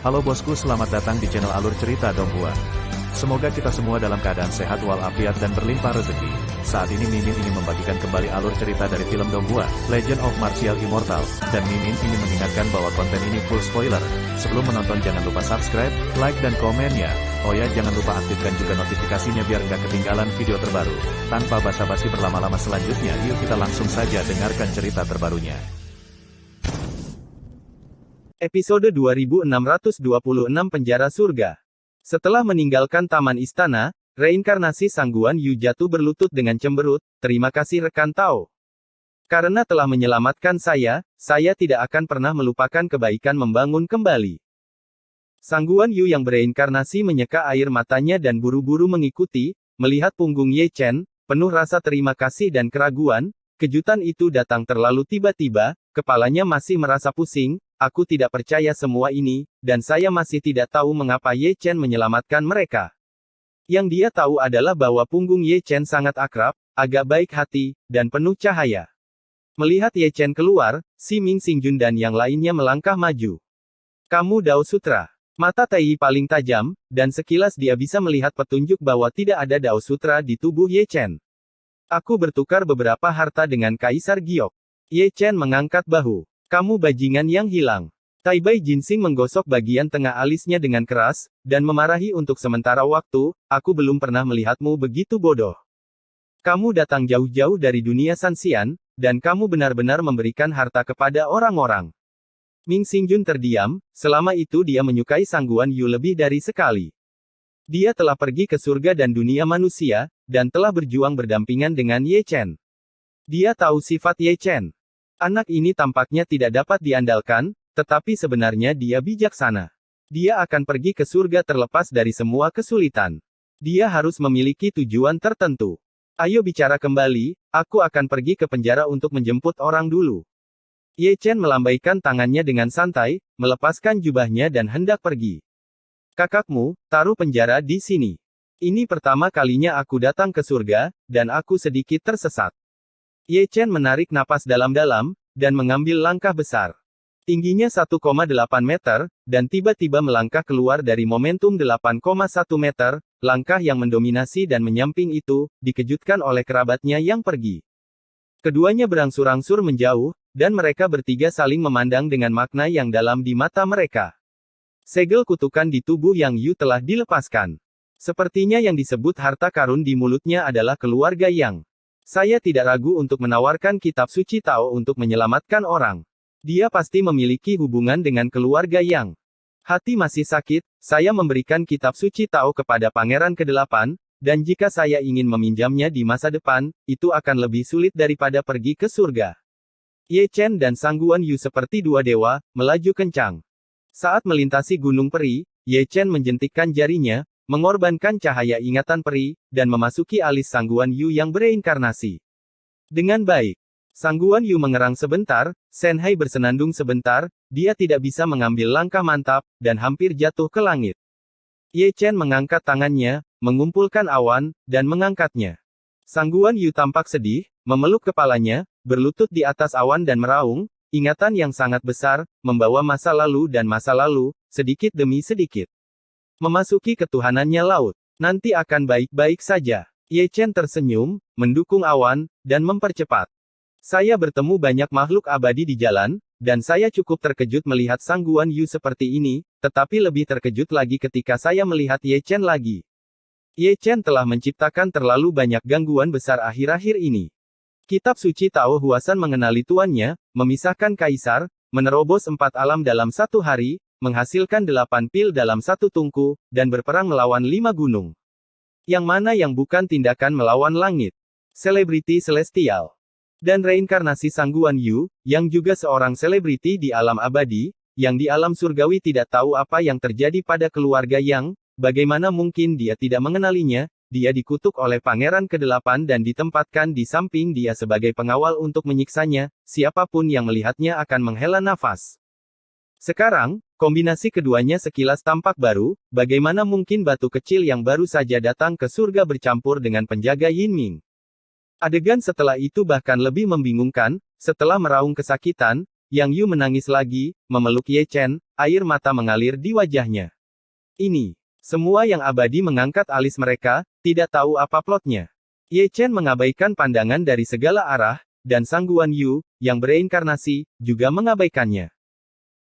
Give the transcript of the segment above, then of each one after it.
Halo bosku, selamat datang di channel Alur Cerita Donghua. Semoga kita semua dalam keadaan sehat walafiat dan berlimpah rezeki. Saat ini Mimin ingin membagikan kembali alur cerita dari film Donghua, Legend of Martial Immortal, dan Mimin ingin mengingatkan bahwa konten ini full spoiler. Sebelum menonton jangan lupa subscribe, like dan komen ya. Oh ya, jangan lupa aktifkan juga notifikasinya biar nggak ketinggalan video terbaru. Tanpa basa-basi berlama-lama selanjutnya, yuk kita langsung saja dengarkan cerita terbarunya. Episode 2626 Penjara Surga. Setelah meninggalkan Taman Istana, reinkarnasi Sangguan Yu jatuh berlutut dengan cemberut, "Terima kasih rekan Tao. Karena telah menyelamatkan saya tidak akan pernah melupakan kebaikan membangun kembali." Sangguan Yu yang bereinkarnasi menyeka air matanya dan buru-buru mengikuti, melihat punggung Ye Chen, penuh rasa terima kasih dan keraguan. Kejutan itu datang terlalu tiba-tiba, kepalanya masih merasa pusing. "Aku tidak percaya semua ini, dan saya masih tidak tahu mengapa Ye Chen menyelamatkan mereka." Yang dia tahu adalah bahwa punggung Ye Chen sangat akrab, agak baik hati, dan penuh cahaya. Melihat Ye Chen keluar, Si Ming Xingjun dan yang lainnya melangkah maju. "Kamu Dao Sutra." Mata Tai paling tajam, dan sekilas dia bisa melihat petunjuk bahwa tidak ada Dao Sutra di tubuh Ye Chen. "Aku bertukar beberapa harta dengan Kaisar Giok." Ye Chen mengangkat bahu. "Kamu bajingan yang hilang." Tai Bai Jinsing menggosok bagian tengah alisnya dengan keras, dan memarahi untuk sementara waktu, "Aku belum pernah melihatmu begitu bodoh. Kamu datang jauh-jauh dari dunia Sanxian, dan kamu benar-benar memberikan harta kepada orang-orang." Ming Xingjun terdiam, selama itu dia menyukai Sangguan Yu lebih dari sekali. Dia telah pergi ke surga dan dunia manusia, dan telah berjuang berdampingan dengan Ye Chen. Dia tahu sifat Ye Chen. Anak ini tampaknya tidak dapat diandalkan, tetapi sebenarnya dia bijaksana. Dia akan pergi ke surga terlepas dari semua kesulitan. Dia harus memiliki tujuan tertentu. "Ayo bicara kembali, aku akan pergi ke penjara untuk menjemput orang dulu." Ye Chen melambaikan tangannya dengan santai, melepaskan jubahnya dan hendak pergi. "Kakakmu, taruh penjara di sini. Ini pertama kalinya aku datang ke surga, dan aku sedikit tersesat." Ye Chen menarik napas dalam-dalam, dan mengambil langkah besar. Tingginya 1,8 meter, dan tiba-tiba melangkah keluar dari momentum 8,1 meter, langkah yang mendominasi dan menyamping itu, dikejutkan oleh kerabatnya yang pergi. Keduanya berangsur-angsur menjauh, dan mereka bertiga saling memandang dengan makna yang dalam di mata mereka. Segel kutukan di tubuh Yang Yu telah dilepaskan. Sepertinya yang disebut harta karun di mulutnya adalah keluarga Yang. "Saya tidak ragu untuk menawarkan kitab suci Tao untuk menyelamatkan orang. Dia pasti memiliki hubungan dengan keluarga Yang. Hati masih sakit, saya memberikan kitab suci Tao kepada Pangeran ke-8, dan jika saya ingin meminjamnya di masa depan, itu akan lebih sulit daripada pergi ke surga." Ye Chen dan Sangguan Yu seperti dua dewa, melaju kencang. Saat melintasi Gunung Peri, Ye Chen menjentikkan jarinya, mengorbankan cahaya ingatan peri, dan memasuki alis Sangguan Yu yang bereinkarnasi. Dengan baik. Sangguan Yu mengerang sebentar, Shen Hai bersenandung sebentar, dia tidak bisa mengambil langkah mantap, dan hampir jatuh ke langit. Ye Chen mengangkat tangannya, mengumpulkan awan, dan mengangkatnya. Sangguan Yu tampak sedih, memeluk kepalanya, berlutut di atas awan dan meraung, ingatan yang sangat besar, membawa masa lalu dan masa lalu, sedikit demi sedikit. Memasuki ketuhanannya laut. "Nanti akan baik-baik saja." Ye Chen tersenyum, mendukung awan, dan mempercepat. "Saya bertemu banyak makhluk abadi di jalan, dan saya cukup terkejut melihat Sangguan Yu seperti ini, tetapi lebih terkejut lagi ketika saya melihat Ye Chen lagi. Ye Chen telah menciptakan terlalu banyak gangguan besar akhir-akhir ini. Kitab suci Tao Huasan mengenali tuannya, memisahkan kaisar, menerobos 4 alam dalam 1 hari, menghasilkan 8 pil dalam 1 tungku, dan berperang melawan 5 gunung. Yang mana yang bukan tindakan melawan langit? Selebriti celestial. Dan reinkarnasi Sangguan Yu, yang juga seorang selebriti di alam abadi, yang di alam surgawi tidak tahu apa yang terjadi pada keluarga Yang, bagaimana mungkin dia tidak mengenalinya? Dia dikutuk oleh Pangeran ke-8 dan ditempatkan di samping dia sebagai pengawal untuk menyiksanya, siapapun yang melihatnya akan menghela nafas. Sekarang, kombinasi keduanya sekilas tampak baru, bagaimana mungkin batu kecil yang baru saja datang ke surga bercampur dengan penjaga Yin Ming. Adegan setelah itu bahkan lebih membingungkan, setelah meraung kesakitan, Yang Yu menangis lagi, memeluk Ye Chen, air mata mengalir di wajahnya. Ini. Semua yang abadi mengangkat alis mereka, tidak tahu apa plotnya. Ye Chen mengabaikan pandangan dari segala arah, dan Sang Guan Yu, yang bereinkarnasi, juga mengabaikannya.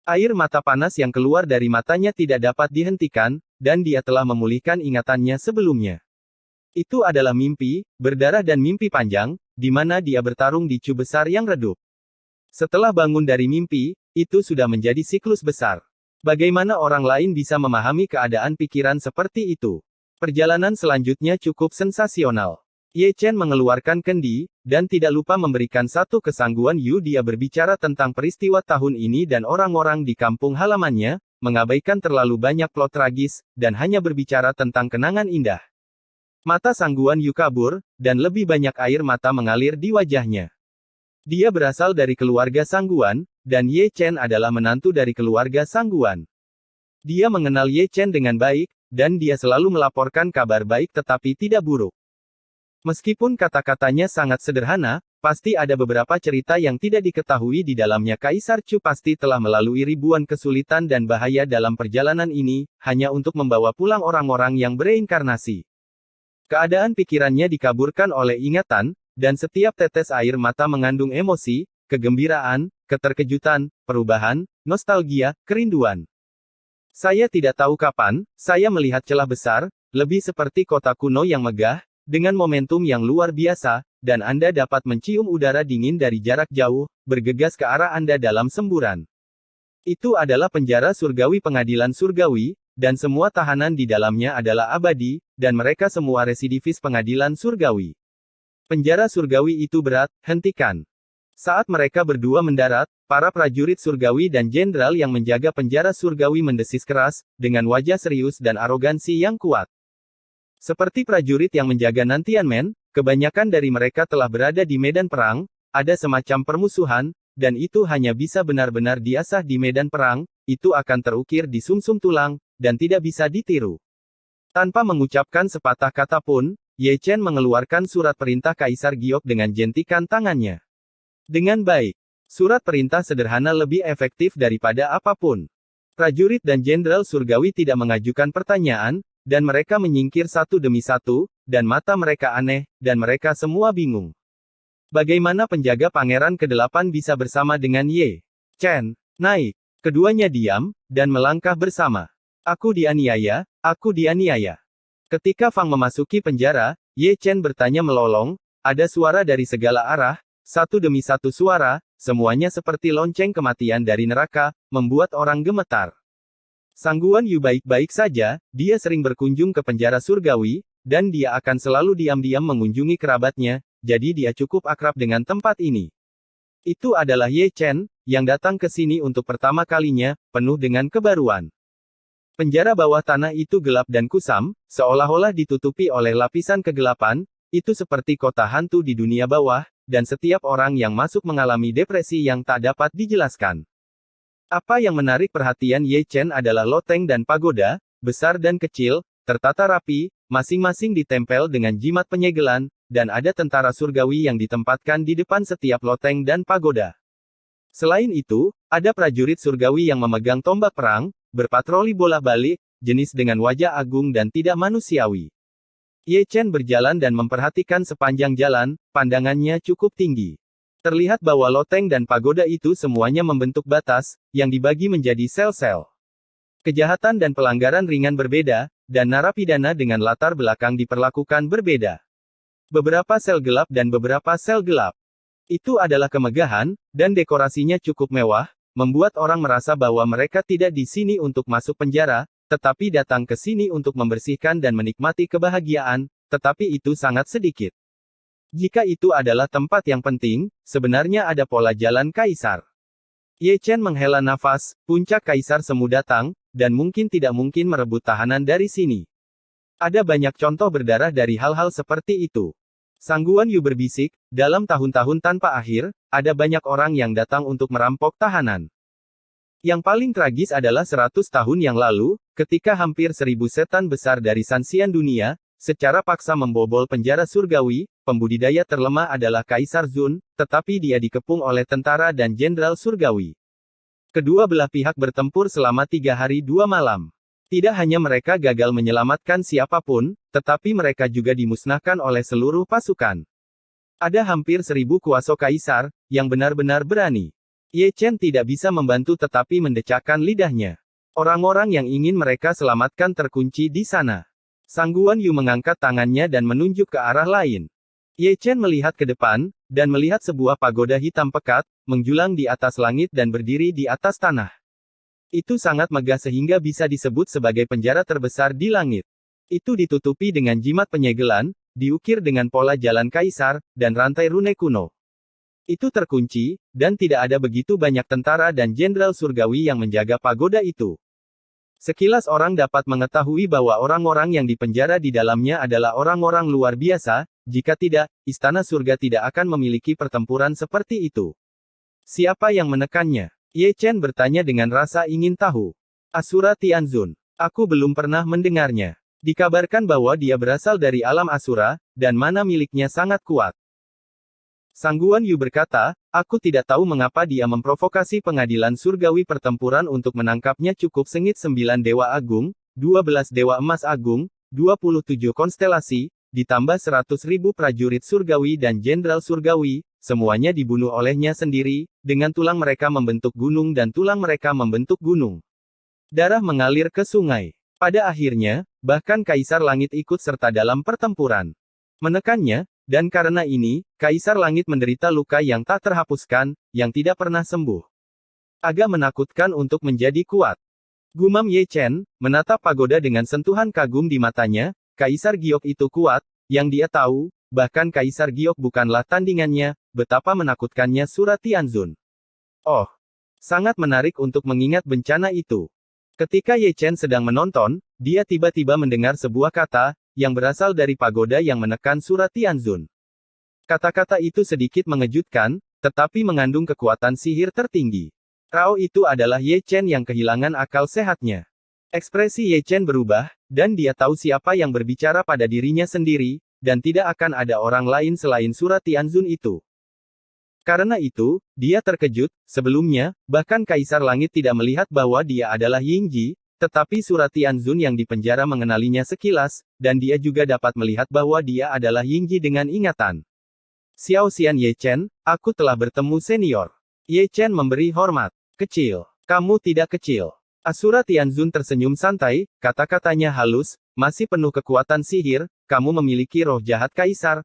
Air mata panas yang keluar dari matanya tidak dapat dihentikan, dan dia telah memulihkan ingatannya sebelumnya. Itu adalah mimpi, berdarah dan mimpi panjang, di mana dia bertarung di cu besar yang redup. Setelah bangun dari mimpi, itu sudah menjadi siklus besar. Bagaimana orang lain bisa memahami keadaan pikiran seperti itu? Perjalanan selanjutnya cukup sensasional. Ye Chen mengeluarkan kendi, dan tidak lupa memberikan satu ke Sang Guan Yu. Dia berbicara tentang peristiwa tahun ini dan orang-orang di kampung halamannya, mengabaikan terlalu banyak plot tragis, dan hanya berbicara tentang kenangan indah. Mata Sang Guan Yu kabur, dan lebih banyak air mata mengalir di wajahnya. Dia berasal dari keluarga Sang Guan, dan Ye Chen adalah menantu dari keluarga Sang Guan. Dia mengenal Ye Chen dengan baik, dan dia selalu melaporkan kabar baik tetapi tidak buruk. Meskipun kata-katanya sangat sederhana, pasti ada beberapa cerita yang tidak diketahui di dalamnya. Kaisar Chu pasti telah melalui ribuan kesulitan dan bahaya dalam perjalanan ini, hanya untuk membawa pulang orang-orang yang bereinkarnasi. Keadaan pikirannya dikaburkan oleh ingatan, dan setiap tetes air mata mengandung emosi, kegembiraan, keterkejutan, perubahan, nostalgia, kerinduan. Saya tidak tahu kapan, saya melihat celah besar, lebih seperti kota kuno yang megah, dengan momentum yang luar biasa, dan Anda dapat mencium udara dingin dari jarak jauh, bergegas ke arah Anda dalam semburan. Itu adalah penjara surgawi, pengadilan surgawi, dan semua tahanan di dalamnya adalah abadi, dan mereka semua residivis pengadilan surgawi. Penjara surgawi itu berat, hentikan. Saat mereka berdua mendarat, para prajurit surgawi dan jenderal yang menjaga penjara surgawi mendesis keras, dengan wajah serius dan arogansi yang kuat. Seperti prajurit yang menjaga Nantianmen, kebanyakan dari mereka telah berada di medan perang, ada semacam permusuhan, dan itu hanya bisa benar-benar diasah di medan perang, itu akan terukir di sumsum tulang, dan tidak bisa ditiru. Tanpa mengucapkan sepatah kata pun, Ye Chen mengeluarkan surat perintah Kaisar Giok dengan jentikan tangannya. Dengan baik. Surat perintah sederhana lebih efektif daripada apapun. Prajurit dan jenderal surgawi tidak mengajukan pertanyaan, dan mereka menyingkir satu demi satu, dan mata mereka aneh, dan mereka semua bingung. Bagaimana penjaga pangeran ke-8 bisa bersama dengan Ye Chen? Naik. Keduanya diam, dan melangkah bersama. Aku dianiaya, aku dianiaya. Ketika Fang memasuki penjara, Ye Chen bertanya melolong, ada suara dari segala arah, satu demi satu suara, semuanya seperti lonceng kematian dari neraka, membuat orang gemetar. Sang Guan Yu baik-baik saja, dia sering berkunjung ke penjara surgawi, dan dia akan selalu diam-diam mengunjungi kerabatnya, jadi dia cukup akrab dengan tempat ini. Itu adalah Ye Chen, yang datang ke sini untuk pertama kalinya, penuh dengan kebaruan. Penjara bawah tanah itu gelap dan kusam, seolah-olah ditutupi oleh lapisan kegelapan, itu seperti kota hantu di dunia bawah, dan setiap orang yang masuk mengalami depresi yang tak dapat dijelaskan. Apa yang menarik perhatian Ye Chen adalah loteng dan pagoda, besar dan kecil, tertata rapi, masing-masing ditempel dengan jimat penyegelan, dan ada tentara surgawi yang ditempatkan di depan setiap loteng dan pagoda. Selain itu, ada prajurit surgawi yang memegang tombak perang, berpatroli bolak-balik, jenis dengan wajah agung dan tidak manusiawi. Ye Chen berjalan dan memperhatikan sepanjang jalan, pandangannya cukup tinggi. Terlihat bahwa loteng dan pagoda itu semuanya membentuk batas, yang dibagi menjadi sel-sel. Kejahatan dan pelanggaran ringan berbeda, dan narapidana dengan latar belakang diperlakukan berbeda. Beberapa sel gelap dan beberapa sel gelap. Itu adalah kemegahan, dan dekorasinya cukup mewah, membuat orang merasa bahwa mereka tidak di sini untuk masuk penjara, tetapi datang ke sini untuk membersihkan dan menikmati kebahagiaan, tetapi itu sangat sedikit. Jika itu adalah tempat yang penting, sebenarnya ada pola jalan kaisar. Ye Chen menghela nafas, puncak kaisar semu datang, dan mungkin tidak mungkin merebut tahanan dari sini. Ada banyak contoh berdarah dari hal-hal seperti itu. Sang Guan Yu berbisik, dalam tahun-tahun tanpa akhir, ada banyak orang yang datang untuk merampok tahanan. Yang paling tragis adalah 100 tahun yang lalu, ketika hampir 1000 setan besar dari Sanxian dunia, secara paksa membobol penjara surgawi, pembudidaya terlemah adalah Kaisar Zun, tetapi dia dikepung oleh tentara dan jenderal surgawi. Kedua belah pihak bertempur selama 3 hari 2 malam. Tidak hanya mereka gagal menyelamatkan siapapun, tetapi mereka juga dimusnahkan oleh seluruh pasukan. Ada hampir 1000 kuasa kaisar, yang benar-benar berani. Ye Chen tidak bisa membantu tetapi mendecakkan lidahnya. Orang-orang yang ingin mereka selamatkan terkunci di sana. Sang Guan Yu mengangkat tangannya dan menunjuk ke arah lain. Ye Chen melihat ke depan, dan melihat sebuah pagoda hitam pekat, menjulang di atas langit dan berdiri di atas tanah. Itu sangat megah sehingga bisa disebut sebagai penjara terbesar di langit. Itu ditutupi dengan jimat penyegelan, diukir dengan pola jalan kaisar, dan rantai rune kuno. Itu terkunci, dan tidak ada begitu banyak tentara dan jenderal surgawi yang menjaga pagoda itu. Sekilas orang dapat mengetahui bahwa orang-orang yang dipenjara di dalamnya adalah orang-orang luar biasa, jika tidak, istana surga tidak akan memiliki pertempuran seperti itu. Siapa yang menekannya? Ye Chen bertanya dengan rasa ingin tahu. Asura Tianzun. Aku belum pernah mendengarnya. Dikabarkan bahwa dia berasal dari alam Asura, dan mana miliknya sangat kuat. Sang Guan Yu berkata, aku tidak tahu mengapa dia memprovokasi pengadilan surgawi pertempuran untuk menangkapnya. Cukup sengit 9 dewa agung, 12 dewa emas agung, 27 konstelasi, ditambah 100.000 prajurit surgawi dan jenderal surgawi, semuanya dibunuh olehnya sendiri, dengan tulang mereka membentuk gunung dan tulang mereka membentuk gunung. Darah mengalir ke sungai. Pada akhirnya, bahkan Kaisar Langit ikut serta dalam pertempuran. Menekannya, dan karena ini, Kaisar Langit menderita luka yang tak terhapuskan, yang tidak pernah sembuh. Agak menakutkan untuk menjadi kuat. Gumam Ye Chen, menatap pagoda dengan sentuhan kagum di matanya. Kaisar Giok itu kuat, yang dia tahu, bahkan Kaisar Giok bukanlah tandingannya, betapa menakutkannya Surat Tianzun. Oh, sangat menarik untuk mengingat bencana itu. Ketika Ye Chen sedang menonton, dia tiba-tiba mendengar sebuah kata, yang berasal dari pagoda yang menekan Surat Tianzun. Kata-kata itu sedikit mengejutkan, tetapi mengandung kekuatan sihir tertinggi. Rao itu adalah Ye Chen yang kehilangan akal sehatnya. Ekspresi Ye Chen berubah, dan dia tahu siapa yang berbicara pada dirinya sendiri, dan tidak akan ada orang lain selain Surat Tianzun itu. Karena itu, dia terkejut. Sebelumnya, bahkan Kaisar Langit tidak melihat bahwa dia adalah Yingji, tetapi Surat Tianzun yang dipenjara mengenalinya sekilas, dan dia juga dapat melihat bahwa dia adalah Yingji dengan ingatan. Xiao Xian Ye Chen, aku telah bertemu senior. Ye Chen memberi hormat. Kecil. Kamu tidak kecil. Asura Tianzun tersenyum santai, kata-katanya halus, masih penuh kekuatan sihir, kamu memiliki roh jahat Kaisar,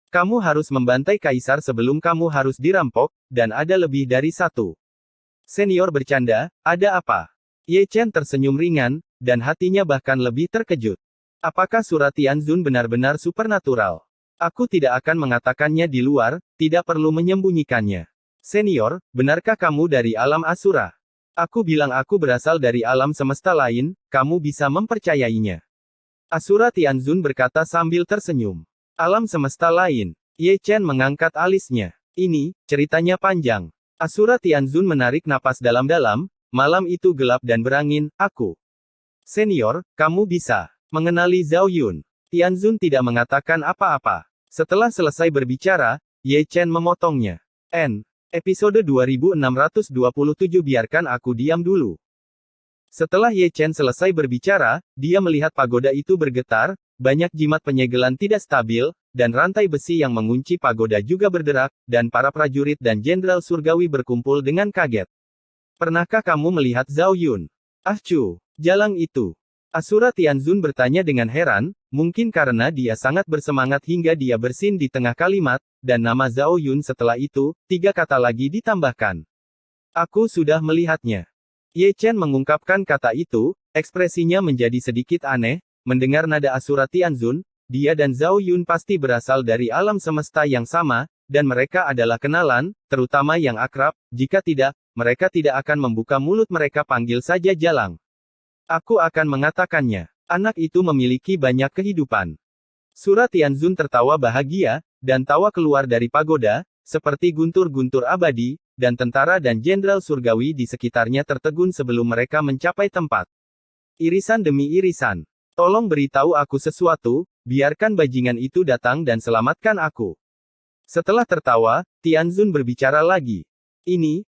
Kamu harus membantai Kaisar sebelum kamu harus dirampok, dan ada lebih dari satu. Senior bercanda, ada apa? Ye Chen tersenyum ringan, dan hatinya bahkan lebih terkejut. Apakah Surat Tianzun benar-benar supernatural? Aku tidak akan mengatakannya di luar, tidak perlu menyembunyikannya. Senior, benarkah kamu dari alam Asura? Aku bilang aku berasal dari alam semesta lain, kamu bisa mempercayainya. Asura Tianzun berkata sambil tersenyum. Alam semesta lain. Ye Chen mengangkat alisnya. Ini, ceritanya panjang. Asura Tianzun menarik napas dalam-dalam. Malam itu gelap dan berangin, aku. Senior, kamu bisa mengenali Zhao Yun. Tianzun tidak mengatakan apa-apa. Setelah selesai berbicara, Ye Chen memotongnya. Episode 2627 biarkan aku diam dulu. Setelah Ye Chen selesai berbicara, dia melihat pagoda itu bergetar, banyak jimat penyegelan tidak stabil, dan rantai besi yang mengunci pagoda juga berderak, dan para prajurit dan jenderal surgawi berkumpul dengan kaget. Pernahkah kamu melihat Zhao Yun? Jalang itu. Asura Tianzun bertanya dengan heran, mungkin karena dia sangat bersemangat hingga dia bersin di tengah kalimat, dan nama Zhao Yun setelah itu, 3 kata lagi ditambahkan. Aku sudah melihatnya. Ye Chen mengungkapkan kata itu, ekspresinya menjadi sedikit aneh, mendengar nada Asura Tianzun, dia dan Zhao Yun pasti berasal dari alam semesta yang sama, dan mereka adalah kenalan, terutama yang akrab, jika tidak, mereka tidak akan membuka mulut mereka panggil saja Jalang. Aku akan mengatakannya. Anak itu memiliki banyak kehidupan. Surat Tianzun tertawa bahagia, dan tawa keluar dari pagoda, seperti guntur-guntur abadi, dan tentara dan jenderal surgawi di sekitarnya tertegun sebelum mereka mencapai tempat. Irisan demi irisan. Tolong beritahu aku sesuatu, biarkan bajingan itu datang dan selamatkan aku. Setelah tertawa, Tianzun berbicara lagi.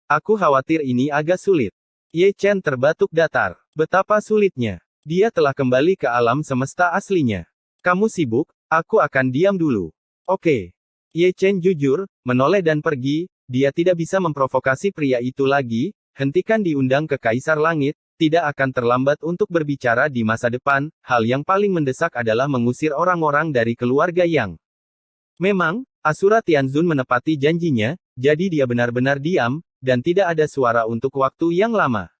Aku khawatir ini agak sulit. Ye Chen terbatuk datar. Betapa sulitnya. Dia telah kembali ke alam semesta aslinya. Kamu sibuk, aku akan diam dulu. Oke. Ye Chen jujur, menoleh dan pergi, dia tidak bisa memprovokasi pria itu lagi, hentikan diundang ke Kaisar Langit, tidak akan terlambat untuk berbicara di masa depan, hal yang paling mendesak adalah mengusir orang-orang dari keluarga Yang. Memang, Asura Tianzun menepati janjinya, jadi dia benar-benar diam, dan tidak ada suara untuk waktu yang lama.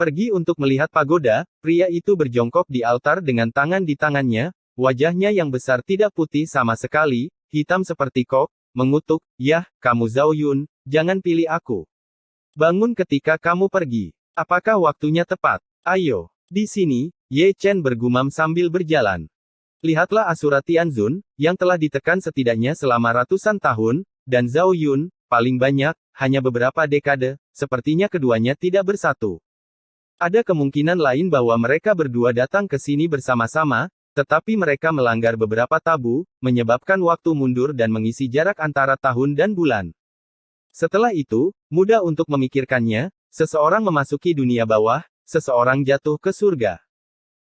Pergi untuk melihat pagoda, pria itu berjongkok di altar dengan tangan di tangannya, wajahnya yang besar tidak putih sama sekali, hitam seperti kok, mengutuk, "Yah, kamu Zhao Yun, jangan pilih aku. Bangun ketika kamu pergi. Apakah waktunya tepat? Ayo." Di sini, Ye Chen bergumam sambil berjalan. Lihatlah Asura Tianzun, yang telah ditekan setidaknya selama ratusan tahun, dan Zhao Yun, paling banyak, hanya beberapa dekade, sepertinya keduanya tidak bersatu. Ada kemungkinan lain bahwa mereka berdua datang ke sini bersama-sama, tetapi mereka melanggar beberapa tabu, menyebabkan waktu mundur dan mengisi jarak antara tahun dan bulan. Setelah itu, mudah untuk memikirkannya, seseorang memasuki dunia bawah, seseorang jatuh ke surga.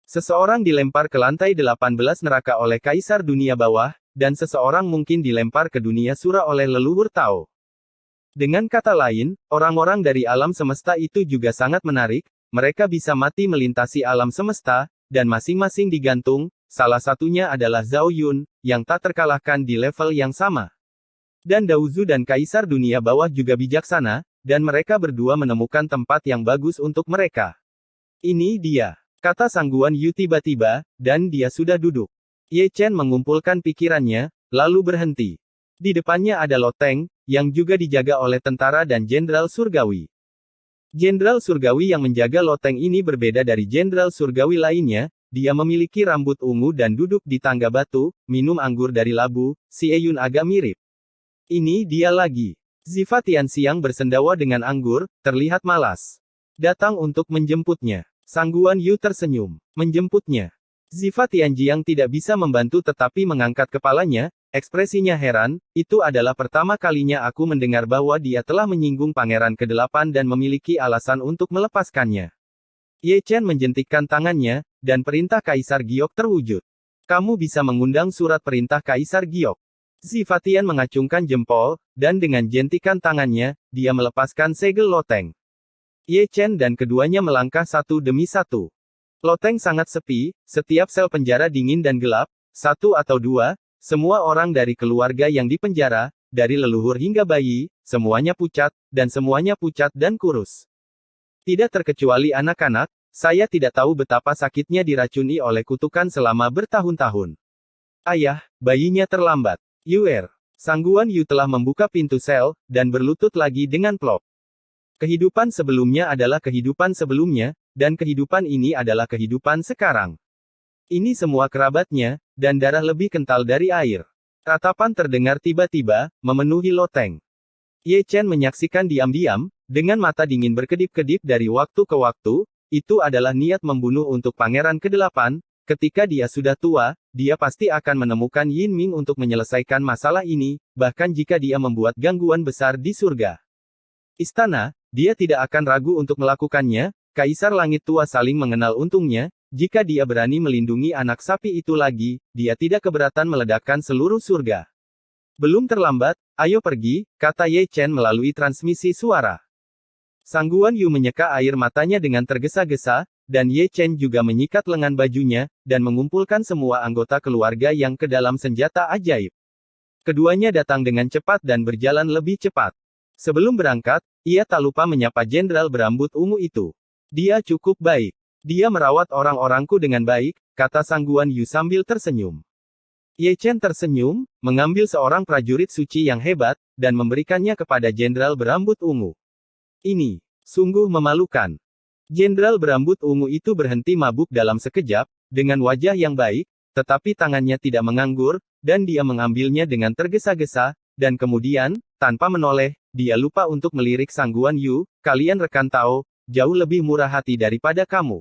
Seseorang dilempar ke lantai 18 neraka oleh Kaisar Dunia Bawah, dan seseorang mungkin dilempar ke dunia Sura oleh leluhur Tao. Dengan kata lain, orang-orang dari alam semesta itu juga sangat menarik, mereka bisa mati melintasi alam semesta, dan masing-masing digantung, salah satunya adalah Zhao Yun, yang tak terkalahkan di level yang sama. Dan Daozu dan Kaisar Dunia Bawah juga bijaksana, dan mereka berdua menemukan tempat yang bagus untuk mereka. Ini dia, kata Sangguan Yu tiba-tiba, dan dia sudah duduk. Ye Chen mengumpulkan pikirannya, lalu berhenti. Di depannya ada loteng, yang juga dijaga oleh tentara dan jenderal surgawi. Jenderal surgawi yang menjaga loteng ini berbeda dari jenderal surgawi lainnya, dia memiliki rambut ungu dan duduk di tangga batu, minum anggur dari labu, si Eyun agak mirip. Ini dia lagi. Ziva Tianxiang bersendawa dengan anggur, terlihat malas. Datang untuk menjemputnya. Sangguan Yu tersenyum. Menjemputnya. Ziva Tianxiang tidak bisa membantu tetapi mengangkat kepalanya, ekspresinya heran, itu adalah pertama kalinya aku mendengar bahwa dia telah menyinggung Pangeran ke-8 dan memiliki alasan untuk melepaskannya. Ye Chen menjentikkan tangannya, dan perintah Kaisar Giok terwujud. Kamu bisa mengundang surat perintah Kaisar Giok. Ziva Tian mengacungkan jempol, dan dengan jentikan tangannya, dia melepaskan segel loteng. Ye Chen dan keduanya melangkah satu demi satu. Loteng sangat sepi, setiap sel penjara dingin dan gelap, satu atau dua, semua orang dari keluarga yang dipenjara, dari leluhur hingga bayi, semuanya pucat, dan kurus. Tidak terkecuali anak-anak, saya tidak tahu betapa sakitnya diracuni oleh kutukan selama bertahun-tahun. Ayah, bayinya terlambat. Yuer. Sangguan Yu telah membuka pintu sel, dan berlutut lagi dengan plop. Kehidupan sebelumnya adalah kehidupan sebelumnya, dan kehidupan ini adalah kehidupan sekarang. Ini semua kerabatnya, dan darah lebih kental dari air. Ratapan terdengar tiba-tiba, memenuhi loteng. Ye Chen menyaksikan diam-diam, dengan mata dingin berkedip-kedip dari waktu ke waktu, itu adalah niat membunuh untuk Pangeran ke-8, ketika dia sudah tua, dia pasti akan menemukan Yin Ming untuk menyelesaikan masalah ini, bahkan jika dia membuat gangguan besar di surga. Istana, dia tidak akan ragu untuk melakukannya. Kaisar Langit Tua saling mengenal untungnya, jika dia berani melindungi anak sapi itu lagi, dia tidak keberatan meledakkan seluruh surga. Belum terlambat, ayo pergi, kata Ye Chen melalui transmisi suara. Sangguan Yu menyeka air matanya dengan tergesa-gesa, dan Ye Chen juga menyikat lengan bajunya, dan mengumpulkan semua anggota keluarga yang ke dalam senjata ajaib. Keduanya datang dengan cepat dan berjalan lebih cepat. Sebelum berangkat, ia tak lupa menyapa jenderal berambut ungu itu. Dia cukup baik. Dia merawat orang-orangku dengan baik, kata Sangguan Yu sambil tersenyum. Ye Chen tersenyum, mengambil seorang prajurit suci yang hebat, dan memberikannya kepada jenderal berambut ungu. Ini sungguh memalukan. Jenderal berambut ungu itu berhenti mabuk dalam sekejap, dengan wajah yang baik, tetapi tangannya tidak menganggur, dan dia mengambilnya dengan tergesa-gesa, dan kemudian, tanpa menoleh, dia lupa untuk melirik Sangguan Yu, kalian rekan Tao, jauh lebih murah hati daripada kamu.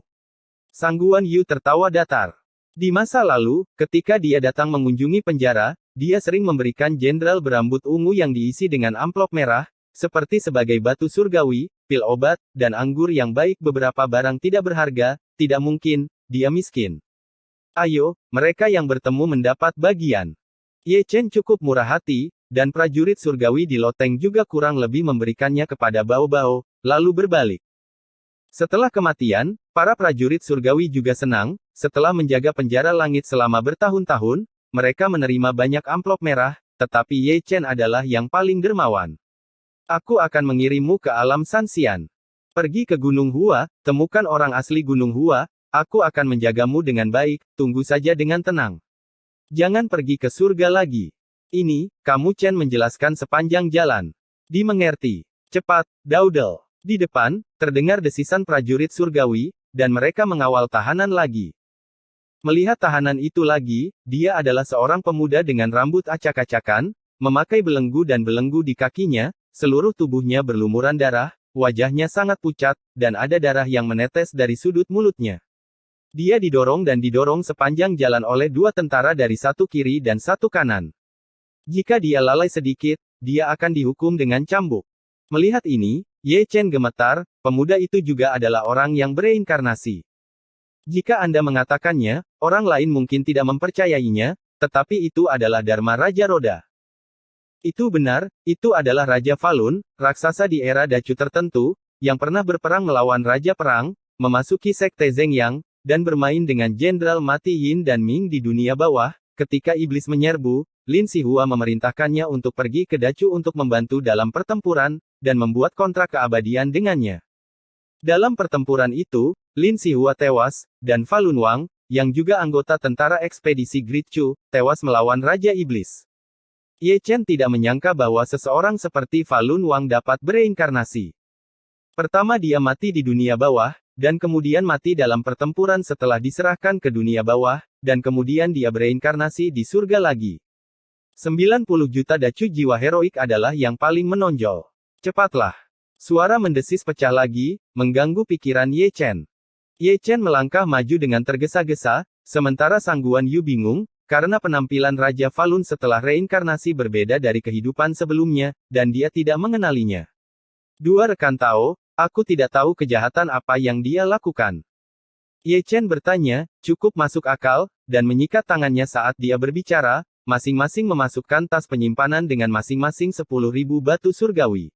Sangguan Yu tertawa datar. Di masa lalu, ketika dia datang mengunjungi penjara, dia sering memberikan jenderal berambut ungu yang diisi dengan amplop merah, seperti sebagai batu surgawi, pil obat, dan anggur yang baik. Beberapa barang tidak berharga, tidak mungkin, dia miskin. Ayo, mereka yang bertemu mendapat bagian. Ye Chen cukup murah hati, dan prajurit surgawi di loteng juga kurang lebih memberikannya kepada Bao Bao, lalu berbalik. Setelah kematian, para prajurit surgawi juga senang. Setelah menjaga penjara langit selama bertahun-tahun, mereka menerima banyak amplop merah, tetapi Ye Chen adalah yang paling dermawan. Aku akan mengirimmu ke alam Sanxian. Pergi ke Gunung Hua, temukan orang asli Gunung Hua, aku akan menjagamu dengan baik, tunggu saja dengan tenang. Jangan pergi ke surga lagi. Ini, kamu Chen menjelaskan sepanjang jalan. Dimengerti. Cepat, Daudel. Di depan, terdengar desisan prajurit surgawi, dan mereka mengawal tahanan lagi. Melihat tahanan itu lagi, dia adalah seorang pemuda dengan rambut acak-acakan, memakai belenggu dan belenggu di kakinya, seluruh tubuhnya berlumuran darah, wajahnya sangat pucat, dan ada darah yang menetes dari sudut mulutnya. Dia didorong dan didorong sepanjang jalan oleh dua tentara dari satu kiri dan satu kanan. Jika dia lalai sedikit, dia akan dihukum dengan cambuk. Melihat ini, Ye Chen gemetar, pemuda itu juga adalah orang yang bereinkarnasi. Jika Anda mengatakannya, orang lain mungkin tidak mempercayainya, tetapi itu adalah Dharma Raja Roda. Itu benar, itu adalah Raja Falun, raksasa di era Dacu tertentu, yang pernah berperang melawan Raja Perang, memasuki Sekte Zhengyang, dan bermain dengan Jenderal Mati Yin dan Ming di dunia bawah. Ketika iblis menyerbu, Lin Sihua memerintahkannya untuk pergi ke Dacu untuk membantu dalam pertempuran, dan membuat kontrak keabadian dengannya. Dalam pertempuran itu, Lin Sihua tewas, dan Falun Wang, yang juga anggota tentara ekspedisi Great Chu, tewas melawan Raja Iblis. Ye Chen tidak menyangka bahwa seseorang seperti Falun Wang dapat bereinkarnasi. Pertama dia mati di dunia bawah, dan kemudian mati dalam pertempuran setelah diserahkan ke dunia bawah, dan kemudian dia bereinkarnasi di surga lagi. 90 juta dacu jiwa heroik adalah yang paling menonjol. Cepatlah. Suara mendesis pecah lagi, mengganggu pikiran Ye Chen. Ye Chen melangkah maju dengan tergesa-gesa, sementara Sang Guan Yu bingung, karena penampilan Raja Falun setelah reinkarnasi berbeda dari kehidupan sebelumnya, dan dia tidak mengenalinya. Dua rekan Tao, aku tidak tahu kejahatan apa yang dia lakukan. Ye Chen bertanya, cukup masuk akal, dan menyikat tangannya saat dia berbicara, masing-masing memasukkan tas penyimpanan dengan masing-masing 10.000 batu surgawi.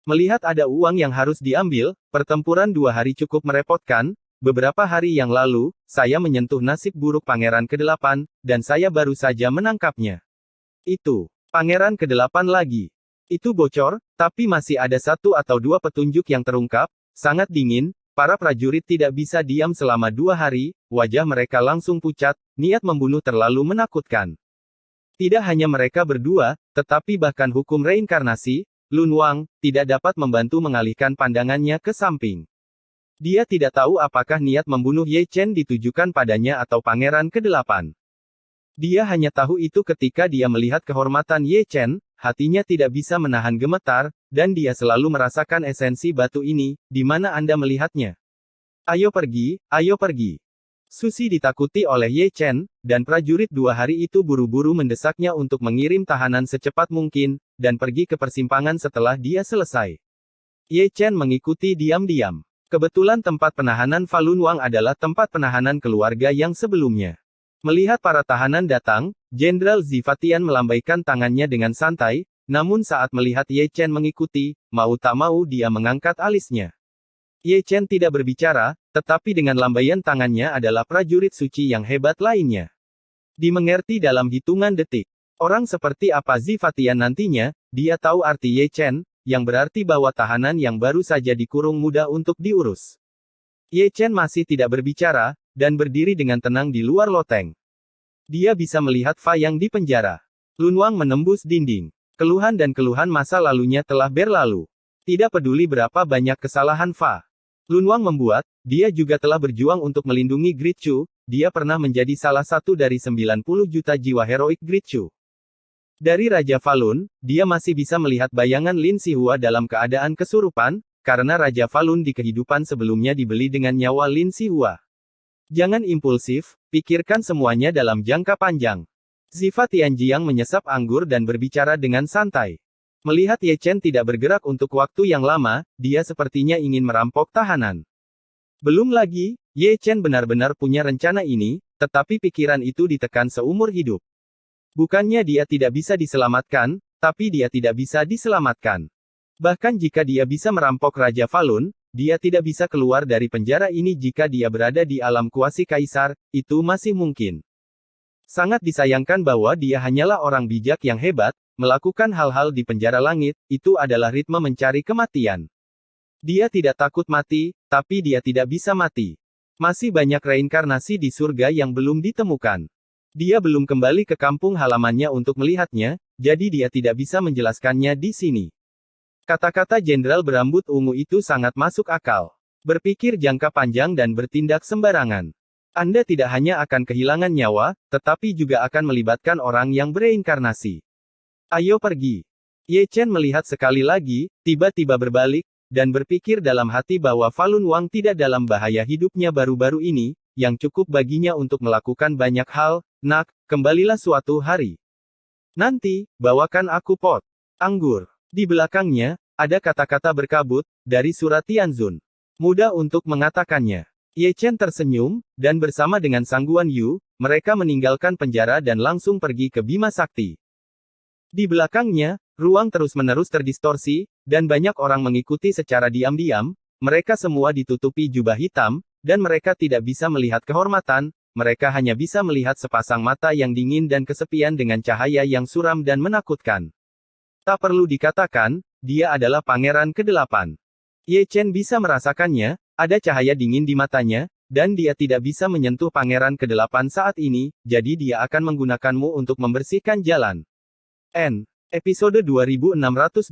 Melihat ada uang yang harus diambil, pertempuran 2 hari cukup merepotkan. Beberapa hari yang lalu, saya menyentuh nasib buruk Pangeran ke-8, dan saya baru saja menangkapnya. Itu, Pangeran ke-8 lagi. Itu bocor, tapi masih ada 1 atau 2 petunjuk yang terungkap, sangat dingin, para prajurit tidak bisa diam selama 2 hari, wajah mereka langsung pucat, niat membunuh terlalu menakutkan. Tidak hanya mereka berdua, tetapi bahkan hukum reinkarnasi, Lun Wang, tidak dapat membantu mengalihkan pandangannya ke samping. Dia tidak tahu apakah niat membunuh Ye Chen ditujukan padanya atau Pangeran ke-8. Dia hanya tahu itu ketika dia melihat kehormatan Ye Chen, hatinya tidak bisa menahan gemetar, dan dia selalu merasakan esensi batu ini. Di mana Anda melihatnya? Ayo pergi, ayo pergi. Susi ditakuti oleh Ye Chen, dan prajurit 2 hari itu buru-buru mendesaknya untuk mengirim tahanan secepat mungkin, dan pergi ke persimpangan setelah dia selesai. Ye Chen mengikuti diam-diam. Kebetulan tempat penahanan Falun Wang adalah tempat penahanan keluarga yang sebelumnya. Melihat para tahanan datang, Jenderal Zivatian melambaikan tangannya dengan santai, namun saat melihat Ye Chen mengikuti, mau tak mau dia mengangkat alisnya. Ye Chen tidak berbicara, tetapi dengan lambaian tangannya adalah prajurit suci yang hebat lainnya. Dimengerti dalam hitungan detik. Orang seperti apa Zivatian nantinya, dia tahu arti Ye Chen, yang berarti bahwa tahanan yang baru saja dikurung mudah untuk diurus. Ye Chen masih tidak berbicara, dan berdiri dengan tenang di luar loteng. Dia bisa melihat Fa yang di penjara. Lun Wang menembus dinding. Keluhan dan keluhan masa lalunya telah berlalu. Tidak peduli berapa banyak kesalahan Fa Lun Wang membuat, dia juga telah berjuang untuk melindungi Great Chu, dia pernah menjadi salah satu dari 90 juta jiwa heroik Great Chu. Dari Raja Falun, dia masih bisa melihat bayangan Lin Sihua dalam keadaan kesurupan, karena Raja Falun di kehidupan sebelumnya dibeli dengan nyawa Lin Sihua. Jangan impulsif, pikirkan semuanya dalam jangka panjang. Ziva Tianjiang menyesap anggur dan berbicara dengan santai. Melihat Ye Chen tidak bergerak untuk waktu yang lama, dia sepertinya ingin merampok tahanan. Belum lagi, Ye Chen benar-benar punya rencana ini, tetapi pikiran itu ditekan seumur hidup. Bukannya dia tidak bisa diselamatkan, tapi dia tidak bisa diselamatkan. Bahkan jika dia bisa merampok Raja Falun, dia tidak bisa keluar dari penjara ini jika dia berada di alam kuasi kaisar, itu masih mungkin. Sangat disayangkan bahwa dia hanyalah orang bijak yang hebat, melakukan hal-hal di penjara langit, itu adalah ritme mencari kematian. Dia tidak takut mati, tapi dia tidak bisa mati. Masih banyak reinkarnasi di surga yang belum ditemukan. Dia belum kembali ke kampung halamannya untuk melihatnya, jadi dia tidak bisa menjelaskannya di sini. Kata-kata jenderal berambut ungu itu sangat masuk akal. Berpikir jangka panjang dan bertindak sembarangan. Anda tidak hanya akan kehilangan nyawa, tetapi juga akan melibatkan orang yang bereinkarnasi. Ayo pergi. Ye Chen melihat sekali lagi, tiba-tiba berbalik, dan berpikir dalam hati bahwa Falun Wang tidak dalam bahaya hidupnya baru-baru ini, yang cukup baginya untuk melakukan banyak hal. Nak, kembalilah suatu hari. Nanti, bawakan aku pot anggur. Di belakangnya, ada kata-kata berkabut, dari surat Tianzun. Mudah untuk mengatakannya. Ye Chen tersenyum, dan bersama dengan Sangguan Yu, mereka meninggalkan penjara dan langsung pergi ke Bima Sakti. Di belakangnya, ruang terus-menerus terdistorsi, dan banyak orang mengikuti secara diam-diam, mereka semua ditutupi jubah hitam, dan mereka tidak bisa melihat kehormatan, mereka hanya bisa melihat sepasang mata yang dingin dan kesepian dengan cahaya yang suram dan menakutkan. Tak perlu dikatakan, dia adalah Pangeran ke-8. Ye Chen bisa merasakannya, ada cahaya dingin di matanya, dan dia tidak bisa menyentuh Pangeran ke-8 saat ini, jadi dia akan menggunakanmu untuk membersihkan jalan. Episode 2628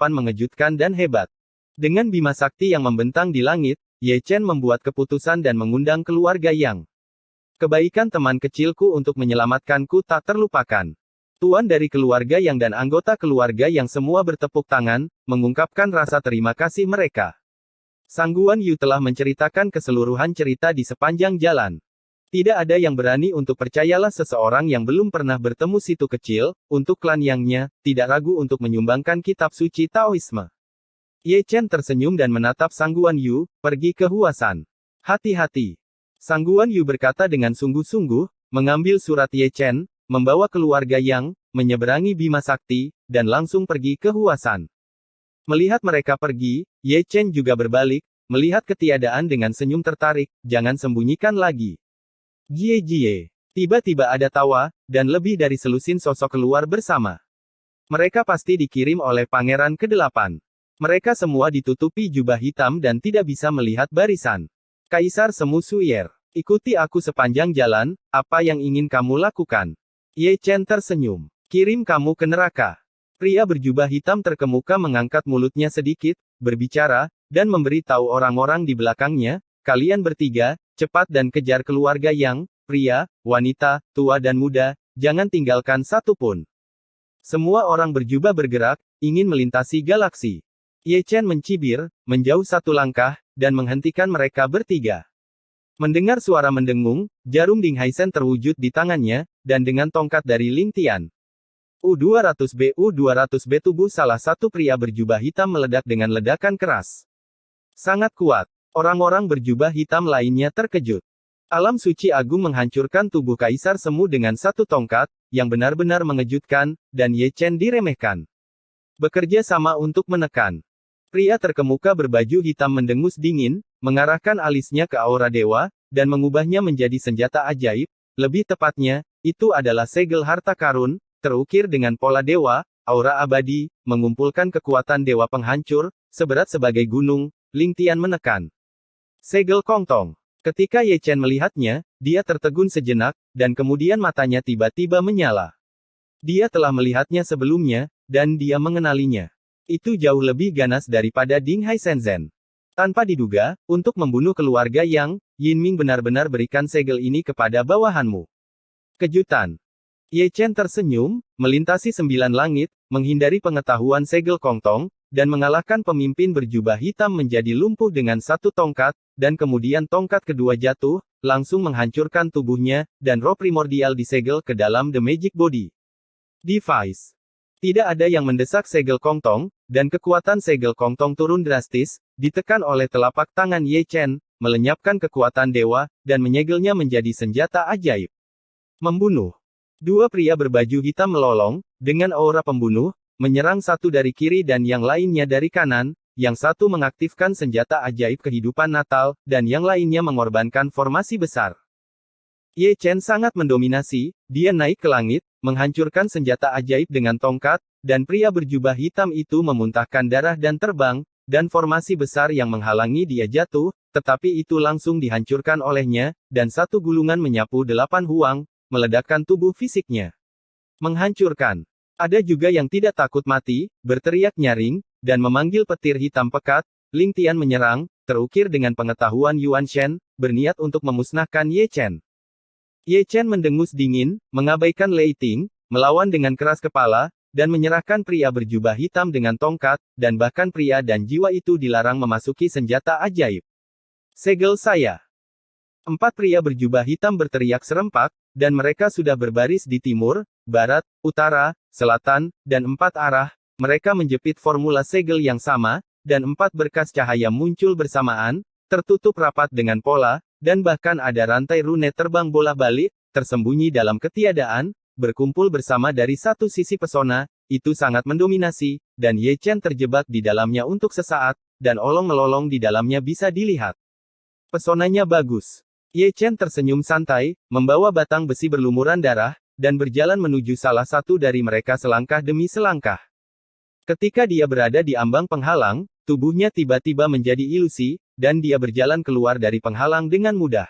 mengejutkan dan hebat. Dengan Bima Sakti yang membentang di langit, Ye Chen membuat keputusan dan mengundang keluarga Yang. Kebaikan teman kecilku untuk menyelamatkanku tak terlupakan. Tuan dari keluarga Yang dan anggota keluarga Yang semua bertepuk tangan, mengungkapkan rasa terima kasih mereka. Sangguan Yu telah menceritakan keseluruhan cerita di sepanjang jalan. Tidak ada yang berani untuk percayalah seseorang yang belum pernah bertemu situ kecil, untuk klan Yang-nya, tidak ragu untuk menyumbangkan kitab suci Taoisme. Ye Chen tersenyum dan menatap Sangguan Yu, pergi ke Huasan. Hati-hati. Sangguan Yu berkata dengan sungguh-sungguh, mengambil surat Ye Chen, membawa keluarga Yang, menyeberangi Bima Sakti, dan langsung pergi ke Huasan. Melihat mereka pergi, Ye Chen juga berbalik, melihat ketiadaan dengan senyum tertarik, jangan sembunyikan lagi. Jie. Tiba-tiba ada tawa, dan lebih dari selusin sosok keluar bersama. Mereka pasti dikirim oleh Pangeran ke-8. Mereka semua ditutupi jubah hitam dan tidak bisa melihat barisan. Kaisar Semu Suyer, ikuti aku sepanjang jalan, apa yang ingin kamu lakukan? Ye Chen tersenyum. Kirim kamu ke neraka. Pria berjubah hitam terkemuka mengangkat mulutnya sedikit, berbicara, dan memberi tahu orang-orang di belakangnya, kalian bertiga, cepat dan kejar keluarga Yang, pria, wanita, tua dan muda, jangan tinggalkan satu pun. Semua orang berjubah bergerak, ingin melintasi galaksi. Ye Chen mencibir, menjauh satu langkah, dan menghentikan mereka bertiga. Mendengar suara mendengung, jarum Ding Haisen terwujud di tangannya, dan dengan tongkat dari Ling Tian. U200B tubuh salah satu pria berjubah hitam meledak dengan ledakan keras. Sangat kuat. Orang-orang berjubah hitam lainnya terkejut. Alam suci agung menghancurkan tubuh Kaisar Semu dengan satu tongkat, yang benar-benar mengejutkan, dan Ye Chen diremehkan. Bekerja sama untuk menekan. Pria terkemuka berbaju hitam mendengus dingin, mengarahkan alisnya ke aura dewa, dan mengubahnya menjadi senjata ajaib, lebih tepatnya, itu adalah segel harta karun, terukir dengan pola dewa, aura abadi, mengumpulkan kekuatan dewa penghancur, seberat sebagai gunung. Ling Tian menekan segel Kongtong. Ketika Ye Chen melihatnya, dia tertegun sejenak, dan kemudian matanya tiba-tiba menyala. Dia telah melihatnya sebelumnya, dan dia mengenalinya. Itu jauh lebih ganas daripada Ding Haisen. Tanpa diduga, untuk membunuh keluarga Yang, Yin Ming benar-benar berikan segel ini kepada bawahanmu. Kejutan. Ye Chen tersenyum, melintasi 9 langit, menghindari pengetahuan segel Kongtong, dan mengalahkan pemimpin berjubah hitam menjadi lumpuh dengan satu tongkat, dan kemudian tongkat kedua jatuh, langsung menghancurkan tubuhnya, dan roh primordial disegel ke dalam The Magic Body Device. Tidak ada yang mendesak segel Kongtong, dan kekuatan segel Kongtong turun drastis, ditekan oleh telapak tangan Ye Chen, melenyapkan kekuatan dewa, dan menyegelnya menjadi senjata ajaib. Membunuh. Dua pria berbaju hitam melolong, dengan aura pembunuh, menyerang satu dari kiri dan yang lainnya dari kanan, yang satu mengaktifkan senjata ajaib kehidupan Natal, dan yang lainnya mengorbankan formasi besar. Ye Chen sangat mendominasi, dia naik ke langit, menghancurkan senjata ajaib dengan tongkat, dan pria berjubah hitam itu memuntahkan darah dan terbang, dan formasi besar yang menghalangi dia jatuh, tetapi itu langsung dihancurkan olehnya, dan satu gulungan menyapu 8 huang, meledakkan tubuh fisiknya. Menghancurkan. Ada juga yang tidak takut mati, berteriak nyaring, dan memanggil petir hitam pekat. Ling Tian menyerang, terukir dengan pengetahuan Yuan Shen, berniat untuk memusnahkan Ye Chen. Ye Chen mendengus dingin, mengabaikan Lei Ting, melawan dengan keras kepala, dan menyerahkan pria berjubah hitam dengan tongkat, dan bahkan pria dan jiwa itu dilarang memasuki senjata ajaib. Segel saya. 4 pria berjubah hitam berteriak serempak, dan mereka sudah berbaris di timur, barat, utara, selatan, dan 4 arah. Mereka menjepit formula segel yang sama, dan 4 berkas cahaya muncul bersamaan, tertutup rapat dengan pola, dan bahkan ada rantai rune terbang bola-balik, tersembunyi dalam ketiadaan, berkumpul bersama dari satu sisi pesona, itu sangat mendominasi, dan Ye Chen terjebak di dalamnya untuk sesaat, dan olong-melolong di dalamnya bisa dilihat. Pesonanya bagus. Ye Chen tersenyum santai, membawa batang besi berlumuran darah, dan berjalan menuju salah satu dari mereka selangkah demi selangkah. Ketika dia berada di ambang penghalang, tubuhnya tiba-tiba menjadi ilusi, dan dia berjalan keluar dari penghalang dengan mudah.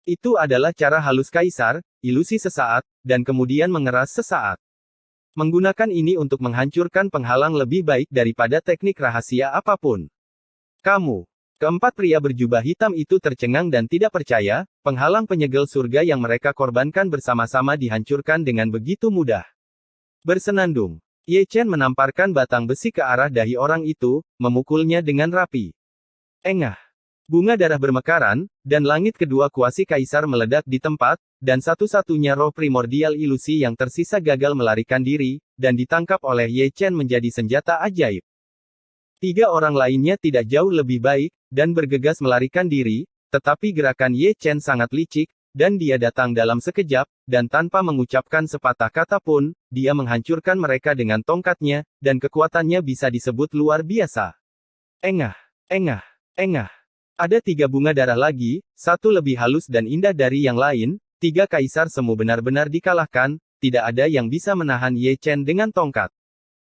Itu adalah cara halus kaisar, ilusi sesaat, dan kemudian mengeras sesaat. Menggunakan ini untuk menghancurkan penghalang lebih baik daripada teknik rahasia apapun. Kamu. Keempat pria berjubah hitam itu tercengang dan tidak percaya, penghalang penyegel surga yang mereka korbankan bersama-sama dihancurkan dengan begitu mudah. Bersenandung. Ye Chen menamparkan batang besi ke arah dahi orang itu, memukulnya dengan rapi. Engah. Bunga darah bermekaran, dan langit kedua kuasi kaisar meledak di tempat, dan satu-satunya roh primordial ilusi yang tersisa gagal melarikan diri, dan ditangkap oleh Ye Chen menjadi senjata ajaib. 3 orang lainnya tidak jauh lebih baik, dan bergegas melarikan diri, tetapi gerakan Ye Chen sangat licik, dan dia datang dalam sekejap, dan tanpa mengucapkan sepatah kata pun, dia menghancurkan mereka dengan tongkatnya, dan kekuatannya bisa disebut luar biasa. Engah. Engah. Engah. Ada 3 bunga darah lagi, satu lebih halus dan indah dari yang lain, 3 kaisar semu benar-benar dikalahkan, tidak ada yang bisa menahan Ye Chen dengan tongkat.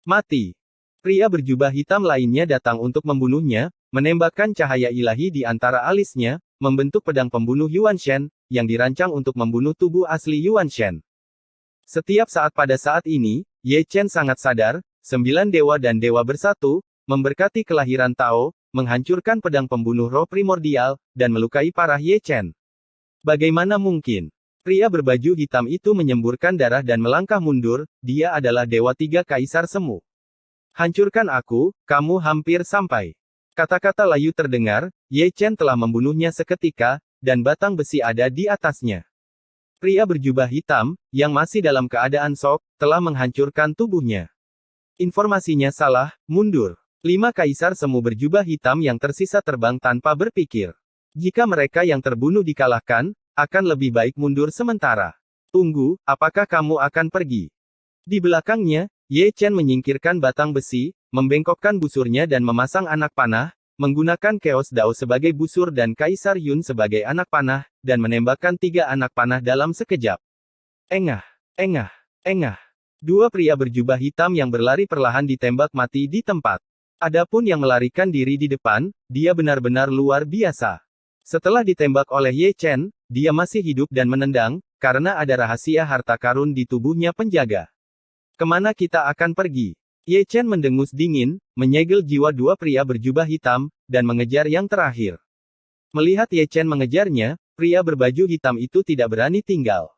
Mati. Pria berjubah hitam lainnya datang untuk membunuhnya, menembakkan cahaya ilahi di antara alisnya, membentuk pedang pembunuh Yuan Shen, yang dirancang untuk membunuh tubuh asli Yuan Shen. Setiap saat pada saat ini, Ye Chen sangat sadar, 9 dewa dan dewa bersatu, memberkati kelahiran Tao, menghancurkan pedang pembunuh roh primordial, dan melukai parah Ye Chen. Bagaimana mungkin? Pria berbaju hitam itu menyemburkan darah dan melangkah mundur, dia adalah dewa 3 kaisar semu. Hancurkan aku, kamu hampir sampai. Kata-kata layu terdengar, Ye Chen telah membunuhnya seketika, dan batang besi ada di atasnya. Pria berjubah hitam, yang masih dalam keadaan shock, telah menghancurkan tubuhnya. Informasinya salah, mundur. 5 kaisar semu berjubah hitam yang tersisa terbang tanpa berpikir. Jika mereka yang terbunuh dikalahkan, akan lebih baik mundur sementara. Tunggu, apakah kamu akan pergi? Di belakangnya, Ye Chen menyingkirkan batang besi, membengkokkan busurnya dan memasang anak panah, menggunakan Chaos Dao sebagai busur dan Kaisar Yun sebagai anak panah, dan menembakkan 3 anak panah dalam sekejap. Engah. Engah. Engah. 2 pria berjubah hitam yang berlari perlahan ditembak mati di tempat. Adapun yang melarikan diri di depan, dia benar-benar luar biasa. Setelah ditembak oleh Ye Chen, dia masih hidup dan menendang, karena ada rahasia harta karun di tubuhnya penjaga. Kemana kita akan pergi? Ye Chen mendengus dingin, menyegel jiwa 2 pria berjubah hitam, dan mengejar yang terakhir. Melihat Ye Chen mengejarnya, pria berbaju hitam itu tidak berani tinggal.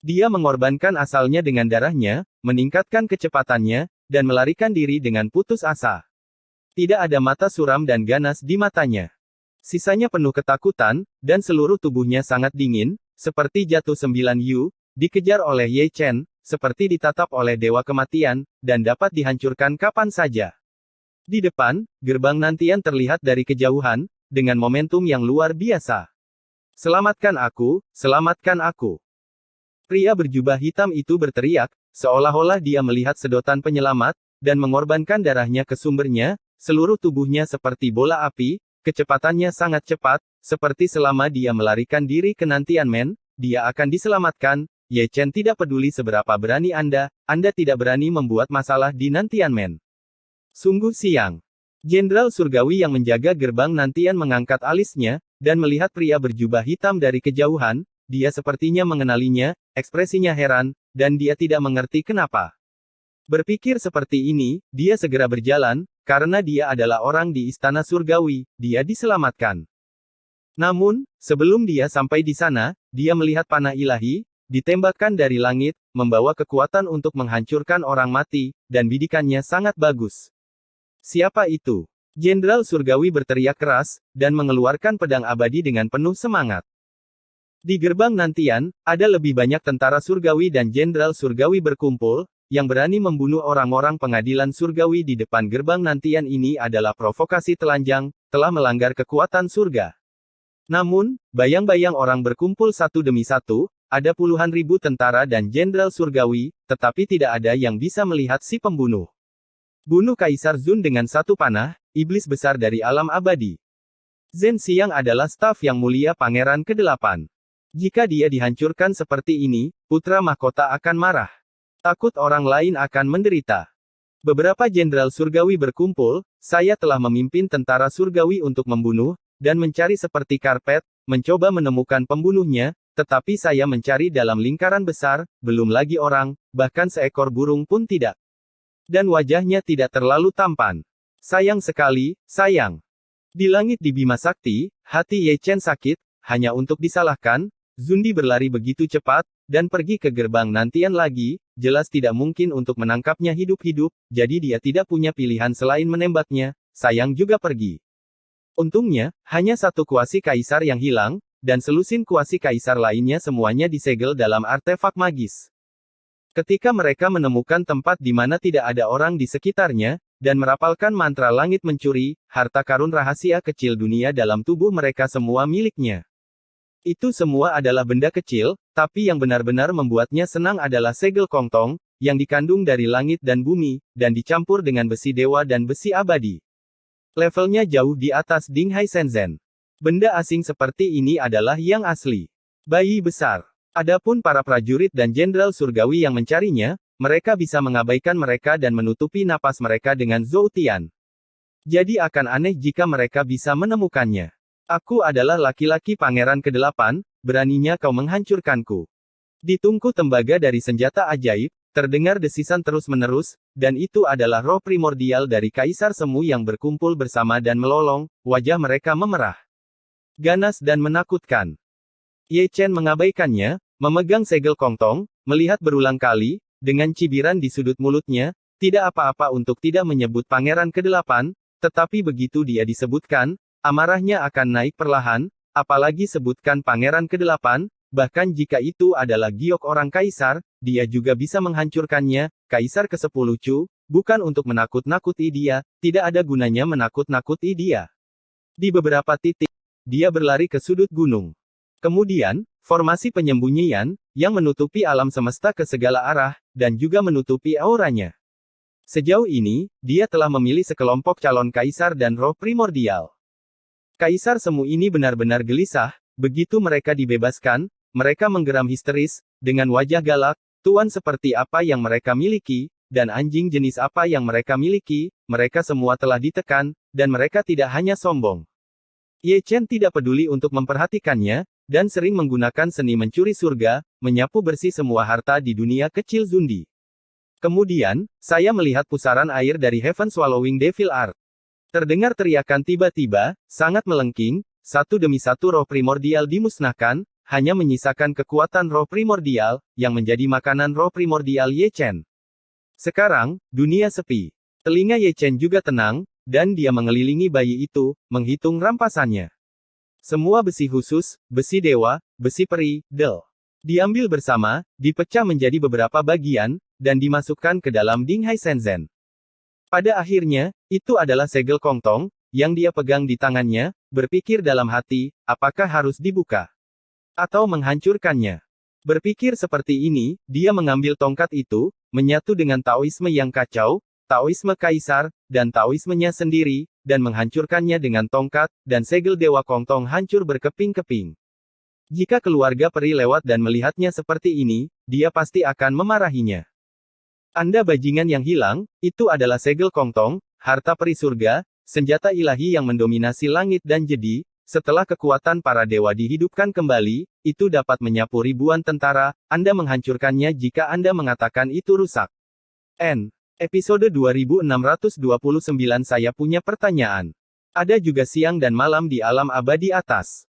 Dia mengorbankan asalnya dengan darahnya, meningkatkan kecepatannya, dan melarikan diri dengan putus asa. Tidak ada mata suram dan ganas di matanya. Sisanya penuh ketakutan, dan seluruh tubuhnya sangat dingin, seperti jatuh 9 yu, dikejar oleh Ye Chen, seperti ditatap oleh Dewa Kematian, dan dapat dihancurkan kapan saja. Di depan, gerbang nantian terlihat dari kejauhan, dengan momentum yang luar biasa. Selamatkan aku, selamatkan aku. Pria berjubah hitam itu berteriak, seolah-olah dia melihat sedotan penyelamat, dan mengorbankan darahnya ke sumbernya, seluruh tubuhnya seperti bola api, kecepatannya sangat cepat, seperti selama dia melarikan diri ke Nantian Man, dia akan diselamatkan. Ye Chen tidak peduli seberapa berani Anda tidak berani membuat masalah di Nantian Man. Sungguh siang. Jenderal Surgawi yang menjaga gerbang Nantian mengangkat alisnya, dan melihat pria berjubah hitam dari kejauhan, dia sepertinya mengenalinya, ekspresinya heran, dan dia tidak mengerti kenapa. Berpikir seperti ini, dia segera berjalan, karena dia adalah orang di Istana Surgawi, dia diselamatkan. Namun, sebelum dia sampai di sana, dia melihat panah ilahi, ditembakkan dari langit, membawa kekuatan untuk menghancurkan orang mati, dan bidikannya sangat bagus. Siapa itu? Jenderal Surgawi berteriak keras, dan mengeluarkan pedang abadi dengan penuh semangat. Di gerbang Nantian, ada lebih banyak tentara Surgawi dan Jenderal Surgawi berkumpul, yang berani membunuh orang-orang pengadilan Surgawi di depan gerbang Nantian. Ini adalah provokasi telanjang, telah melanggar kekuatan surga. Namun, bayang-bayang orang berkumpul satu demi satu, ada puluhan ribu tentara dan Jenderal Surgawi, tetapi tidak ada yang bisa melihat si pembunuh. Bunuh Kaisar Zun dengan satu panah, iblis besar dari alam abadi. Zhen Xiang adalah staf yang mulia Pangeran ke-8. Jika dia dihancurkan seperti ini, putra mahkota akan marah. Takut orang lain akan menderita. Beberapa jenderal surgawi berkumpul, saya telah memimpin tentara surgawi untuk membunuh, dan mencari seperti karpet, mencoba menemukan pembunuhnya, tetapi saya mencari dalam lingkaran besar, belum lagi orang, bahkan seekor burung pun tidak. Dan wajahnya tidak terlalu tampan. Sayang sekali, sayang. Di langit di Bima Sakti, hati Ye Chen sakit, hanya untuk disalahkan, Zundi berlari begitu cepat, dan pergi ke gerbang Nantian lagi, jelas tidak mungkin untuk menangkapnya hidup-hidup, jadi dia tidak punya pilihan selain menembaknya, sayang juga pergi. Untungnya, hanya satu kuasi kaisar yang hilang, dan selusin kuasi kaisar lainnya semuanya disegel dalam artefak magis. Ketika mereka menemukan tempat di mana tidak ada orang di sekitarnya, dan merapalkan mantra langit mencuri, harta karun rahasia kecil dunia dalam tubuh mereka semua miliknya. Itu semua adalah benda kecil, tapi yang benar-benar membuatnya senang adalah segel kongtong, yang dikandung dari langit dan bumi, dan dicampur dengan besi dewa dan besi abadi. Levelnya jauh di atas Dinghai Shenzhen. Benda asing seperti ini adalah yang asli. Bayi besar. Adapun para prajurit dan jenderal surgawi yang mencarinya, mereka bisa mengabaikan mereka dan menutupi napas mereka dengan Zhou Tian. Jadi akan aneh jika mereka bisa menemukannya. Aku adalah laki-laki pangeran ke-8, beraninya kau menghancurkanku. Di tungku tembaga dari senjata ajaib, terdengar desisan terus-menerus, dan itu adalah roh primordial dari Kaisar Semu yang berkumpul bersama dan melolong, wajah mereka memerah. Ganas dan menakutkan. Ye Chen mengabaikannya, memegang segel kongtong, melihat berulang kali, dengan cibiran di sudut mulutnya, tidak apa-apa untuk tidak menyebut pangeran ke-8, tetapi begitu dia disebutkan, amarahnya akan naik perlahan, apalagi sebutkan pangeran ke-8, bahkan jika itu adalah giok orang kaisar, dia juga bisa menghancurkannya. Kaisar ke-10 Chu, bukan untuk menakut-nakuti dia, tidak ada gunanya menakut-nakuti dia. Di beberapa titik, dia berlari ke sudut gunung. Kemudian, formasi penyembunyian, yang menutupi alam semesta ke segala arah, dan juga menutupi auranya. Sejauh ini, dia telah memilih sekelompok calon kaisar dan roh primordial. Kaisar Semu ini benar-benar gelisah, begitu mereka dibebaskan, mereka menggeram histeris, dengan wajah galak, tuan seperti apa yang mereka miliki, dan anjing jenis apa yang mereka miliki, mereka semua telah ditekan, dan mereka tidak hanya sombong. Ye Chen tidak peduli untuk memperhatikannya, dan sering menggunakan seni mencuri surga, menyapu bersih semua harta di dunia kecil Zundi. Kemudian, saya melihat pusaran air dari Heaven Swallowing Devil Art. Terdengar teriakan tiba-tiba, sangat melengking, satu demi satu roh primordial dimusnahkan, hanya menyisakan kekuatan roh primordial, yang menjadi makanan roh primordial Ye Chen. Sekarang, dunia sepi. Telinga Ye Chen juga tenang, dan dia mengelilingi bayi itu, menghitung rampasannya. Semua besi khusus, besi dewa, besi peri, del. Diambil bersama, dipecah menjadi beberapa bagian, dan dimasukkan ke dalam Dinghai Shenzhen. Pada akhirnya, itu adalah segel Kongtong, yang dia pegang di tangannya, berpikir dalam hati, apakah harus dibuka? Atau menghancurkannya? Berpikir seperti ini, dia mengambil tongkat itu, menyatu dengan Taoisme yang kacau, Taoisme Kaisar, dan Taoismenya sendiri, dan menghancurkannya dengan tongkat, dan segel Dewa Kongtong hancur berkeping-keping. Jika keluarga peri lewat dan melihatnya seperti ini, dia pasti akan memarahinya. Anda bajingan yang hilang, itu adalah segel Kongtong, harta peri surga, senjata ilahi yang mendominasi langit dan jadi, setelah kekuatan para dewa dihidupkan kembali, itu dapat menyapu ribuan tentara, Anda menghancurkannya jika Anda mengatakan itu rusak. Episode 2629 Saya punya pertanyaan. Ada juga siang dan malam di alam abadi atas.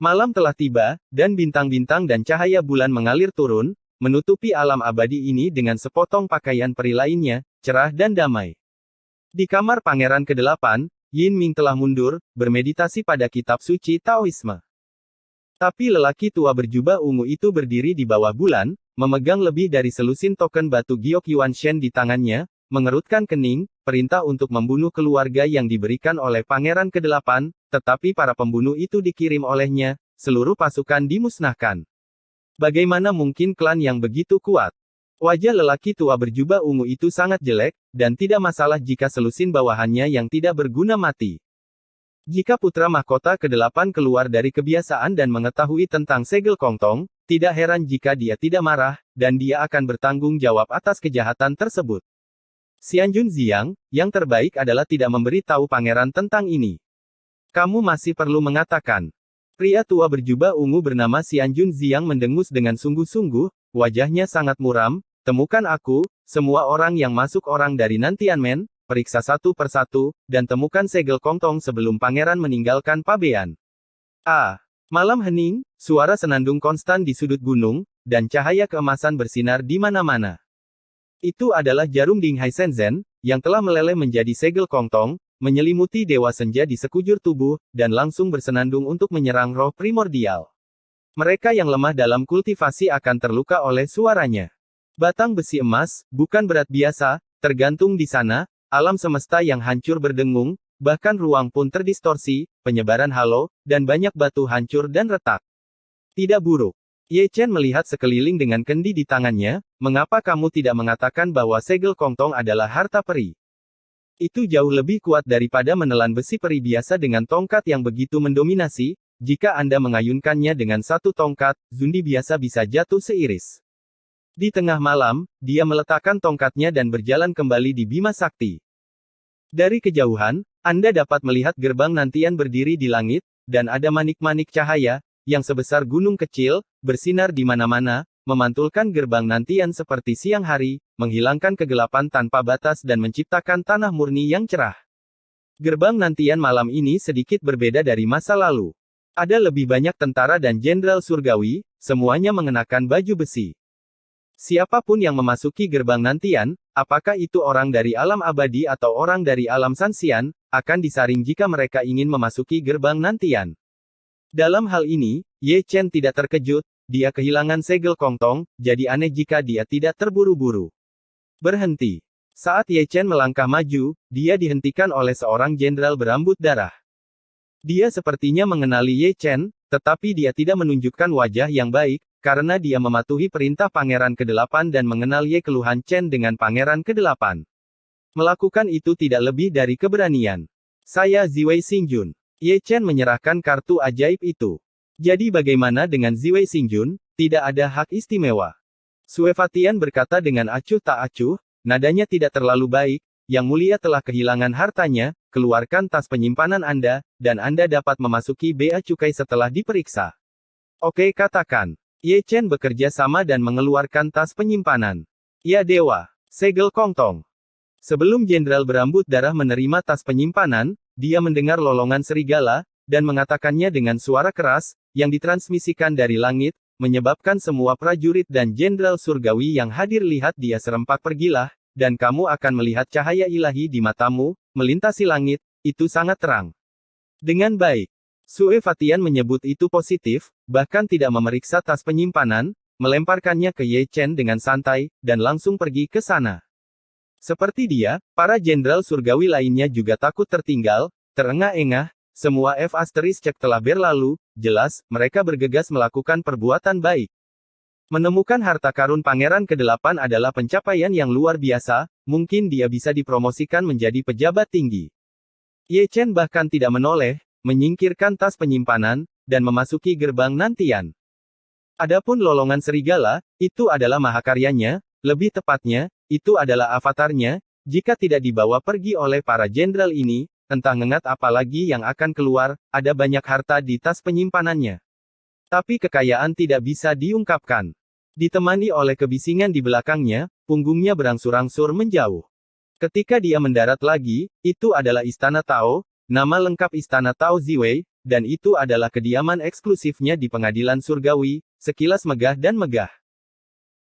Malam telah tiba, dan bintang-bintang dan cahaya bulan mengalir turun, menutupi alam abadi ini dengan sepotong pakaian peri lainnya, cerah dan damai. Di kamar Pangeran ke-8, Yin Ming telah mundur, bermeditasi pada kitab suci Taoisme. Tapi lelaki tua berjubah ungu itu berdiri di bawah bulan, memegang lebih dari selusin token batu giok Yuan Shen di tangannya, mengerutkan kening, perintah untuk membunuh keluarga yang diberikan oleh Pangeran ke-8, tetapi para pembunuh itu dikirim olehnya, seluruh pasukan dimusnahkan. Bagaimana mungkin klan yang begitu kuat? Wajah lelaki tua berjubah ungu itu sangat jelek, dan tidak masalah jika selusin bawahannya yang tidak berguna mati. Jika putra mahkota ke-8 keluar dari kebiasaan dan mengetahui tentang segel Kongtong, tidak heran jika dia tidak marah, dan dia akan bertanggung jawab atas kejahatan tersebut. Xianjun Ziang, yang terbaik adalah tidak memberi tahu pangeran tentang ini. Kamu masih perlu mengatakan. Pria tua berjubah ungu bernama Xianjun Ziang mendengus dengan sungguh-sungguh, wajahnya sangat muram. Temukan aku, semua orang yang masuk orang dari Nantianmen, periksa satu persatu, dan temukan segel Kongtong sebelum pangeran meninggalkan pabean. Malam hening, suara senandung konstan di sudut gunung, dan cahaya keemasan bersinar di mana-mana. Itu adalah jarum Dinghai Shenzhen, yang telah meleleh menjadi segel Kongtong, menyelimuti Dewa Senja di sekujur tubuh, dan langsung bersenandung untuk menyerang roh primordial. Mereka yang lemah dalam kultivasi akan terluka oleh suaranya. Batang besi emas, bukan berat biasa, tergantung di sana, alam semesta yang hancur berdengung, bahkan ruang pun terdistorsi, penyebaran halo, dan banyak batu hancur dan retak. Tidak buruk. Ye Chen melihat sekeliling dengan kendi di tangannya, mengapa kamu tidak mengatakan bahwa segel Kongtong adalah harta peri? Itu jauh lebih kuat daripada menelan besi peri biasa dengan tongkat yang begitu mendominasi, jika Anda mengayunkannya dengan satu tongkat, Zundi biasa bisa jatuh seiris. Di tengah malam, dia meletakkan tongkatnya dan berjalan kembali di Bima Sakti. Dari kejauhan, Anda dapat melihat gerbang Nantian berdiri di langit, dan ada manik-manik cahaya, yang sebesar gunung kecil, bersinar di mana-mana, memantulkan gerbang Nantian seperti siang hari, menghilangkan kegelapan tanpa batas dan menciptakan tanah murni yang cerah. Gerbang Nantian malam ini sedikit berbeda dari masa lalu. Ada lebih banyak tentara dan jenderal surgawi, semuanya mengenakan baju besi. Siapapun yang memasuki gerbang Nantian, apakah itu orang dari alam abadi atau orang dari alam Sanxian, akan disaring jika mereka ingin memasuki gerbang Nantian. Dalam hal ini, Ye Chen tidak terkejut, dia kehilangan segel Kongtong, jadi aneh jika dia tidak terburu-buru. Berhenti. Saat Ye Chen melangkah maju, dia dihentikan oleh seorang jenderal berambut darah. Dia sepertinya mengenali Ye Chen, tetapi dia tidak menunjukkan wajah yang baik, karena dia mematuhi perintah Pangeran ke-8 dan mengenal Ye Keluhan Chen dengan Pangeran ke-8. Melakukan itu tidak lebih dari keberanian. Saya Ziwei Xingjun. Ye Chen menyerahkan kartu ajaib itu. Jadi bagaimana dengan Ziwei Xingjun? Tidak ada hak istimewa. Suefatian berkata dengan acuh tak acuh, nadanya tidak terlalu baik, Yang Mulia telah kehilangan hartanya, keluarkan tas penyimpanan Anda, dan Anda dapat memasuki bea cukai setelah diperiksa. Oke, katakan. Ye Chen bekerja sama dan mengeluarkan tas penyimpanan. Ya Dewa. Segel Kongtong. Sebelum Jenderal berambut darah menerima tas penyimpanan, dia mendengar lolongan serigala, dan mengatakannya dengan suara keras, yang ditransmisikan dari langit, menyebabkan semua prajurit dan Jenderal Surgawi yang hadir lihat dia serempak pergilah, dan kamu akan melihat cahaya ilahi di matamu, melintasi langit, itu sangat terang. Dengan baik. Sue Fatian menyebut itu positif, bahkan tidak memeriksa tas penyimpanan, melemparkannya ke Ye Chen dengan santai, dan langsung pergi ke sana. Seperti dia, para jenderal surgawi lainnya juga takut tertinggal, terengah-engah, semua F** cek telah berlalu, jelas, mereka bergegas melakukan perbuatan baik. Menemukan harta karun Pangeran ke-8 adalah pencapaian yang luar biasa, mungkin dia bisa dipromosikan menjadi pejabat tinggi. Ye Chen bahkan tidak menoleh, menyingkirkan tas penyimpanan, dan memasuki gerbang nantian. Adapun lolongan serigala, itu adalah mahakaryanya, lebih tepatnya, itu adalah avatarnya, jika tidak dibawa pergi oleh para jenderal ini, entah ngengat apa lagi yang akan keluar, ada banyak harta di tas penyimpanannya. Tapi kekayaan tidak bisa diungkapkan. Ditemani oleh kebisingan di belakangnya, punggungnya berangsur-angsur menjauh. Ketika dia mendarat lagi, itu adalah Istana Tao, nama lengkap Istana Tao Ziwei, dan itu adalah kediaman eksklusifnya di pengadilan surgawi, sekilas megah dan megah.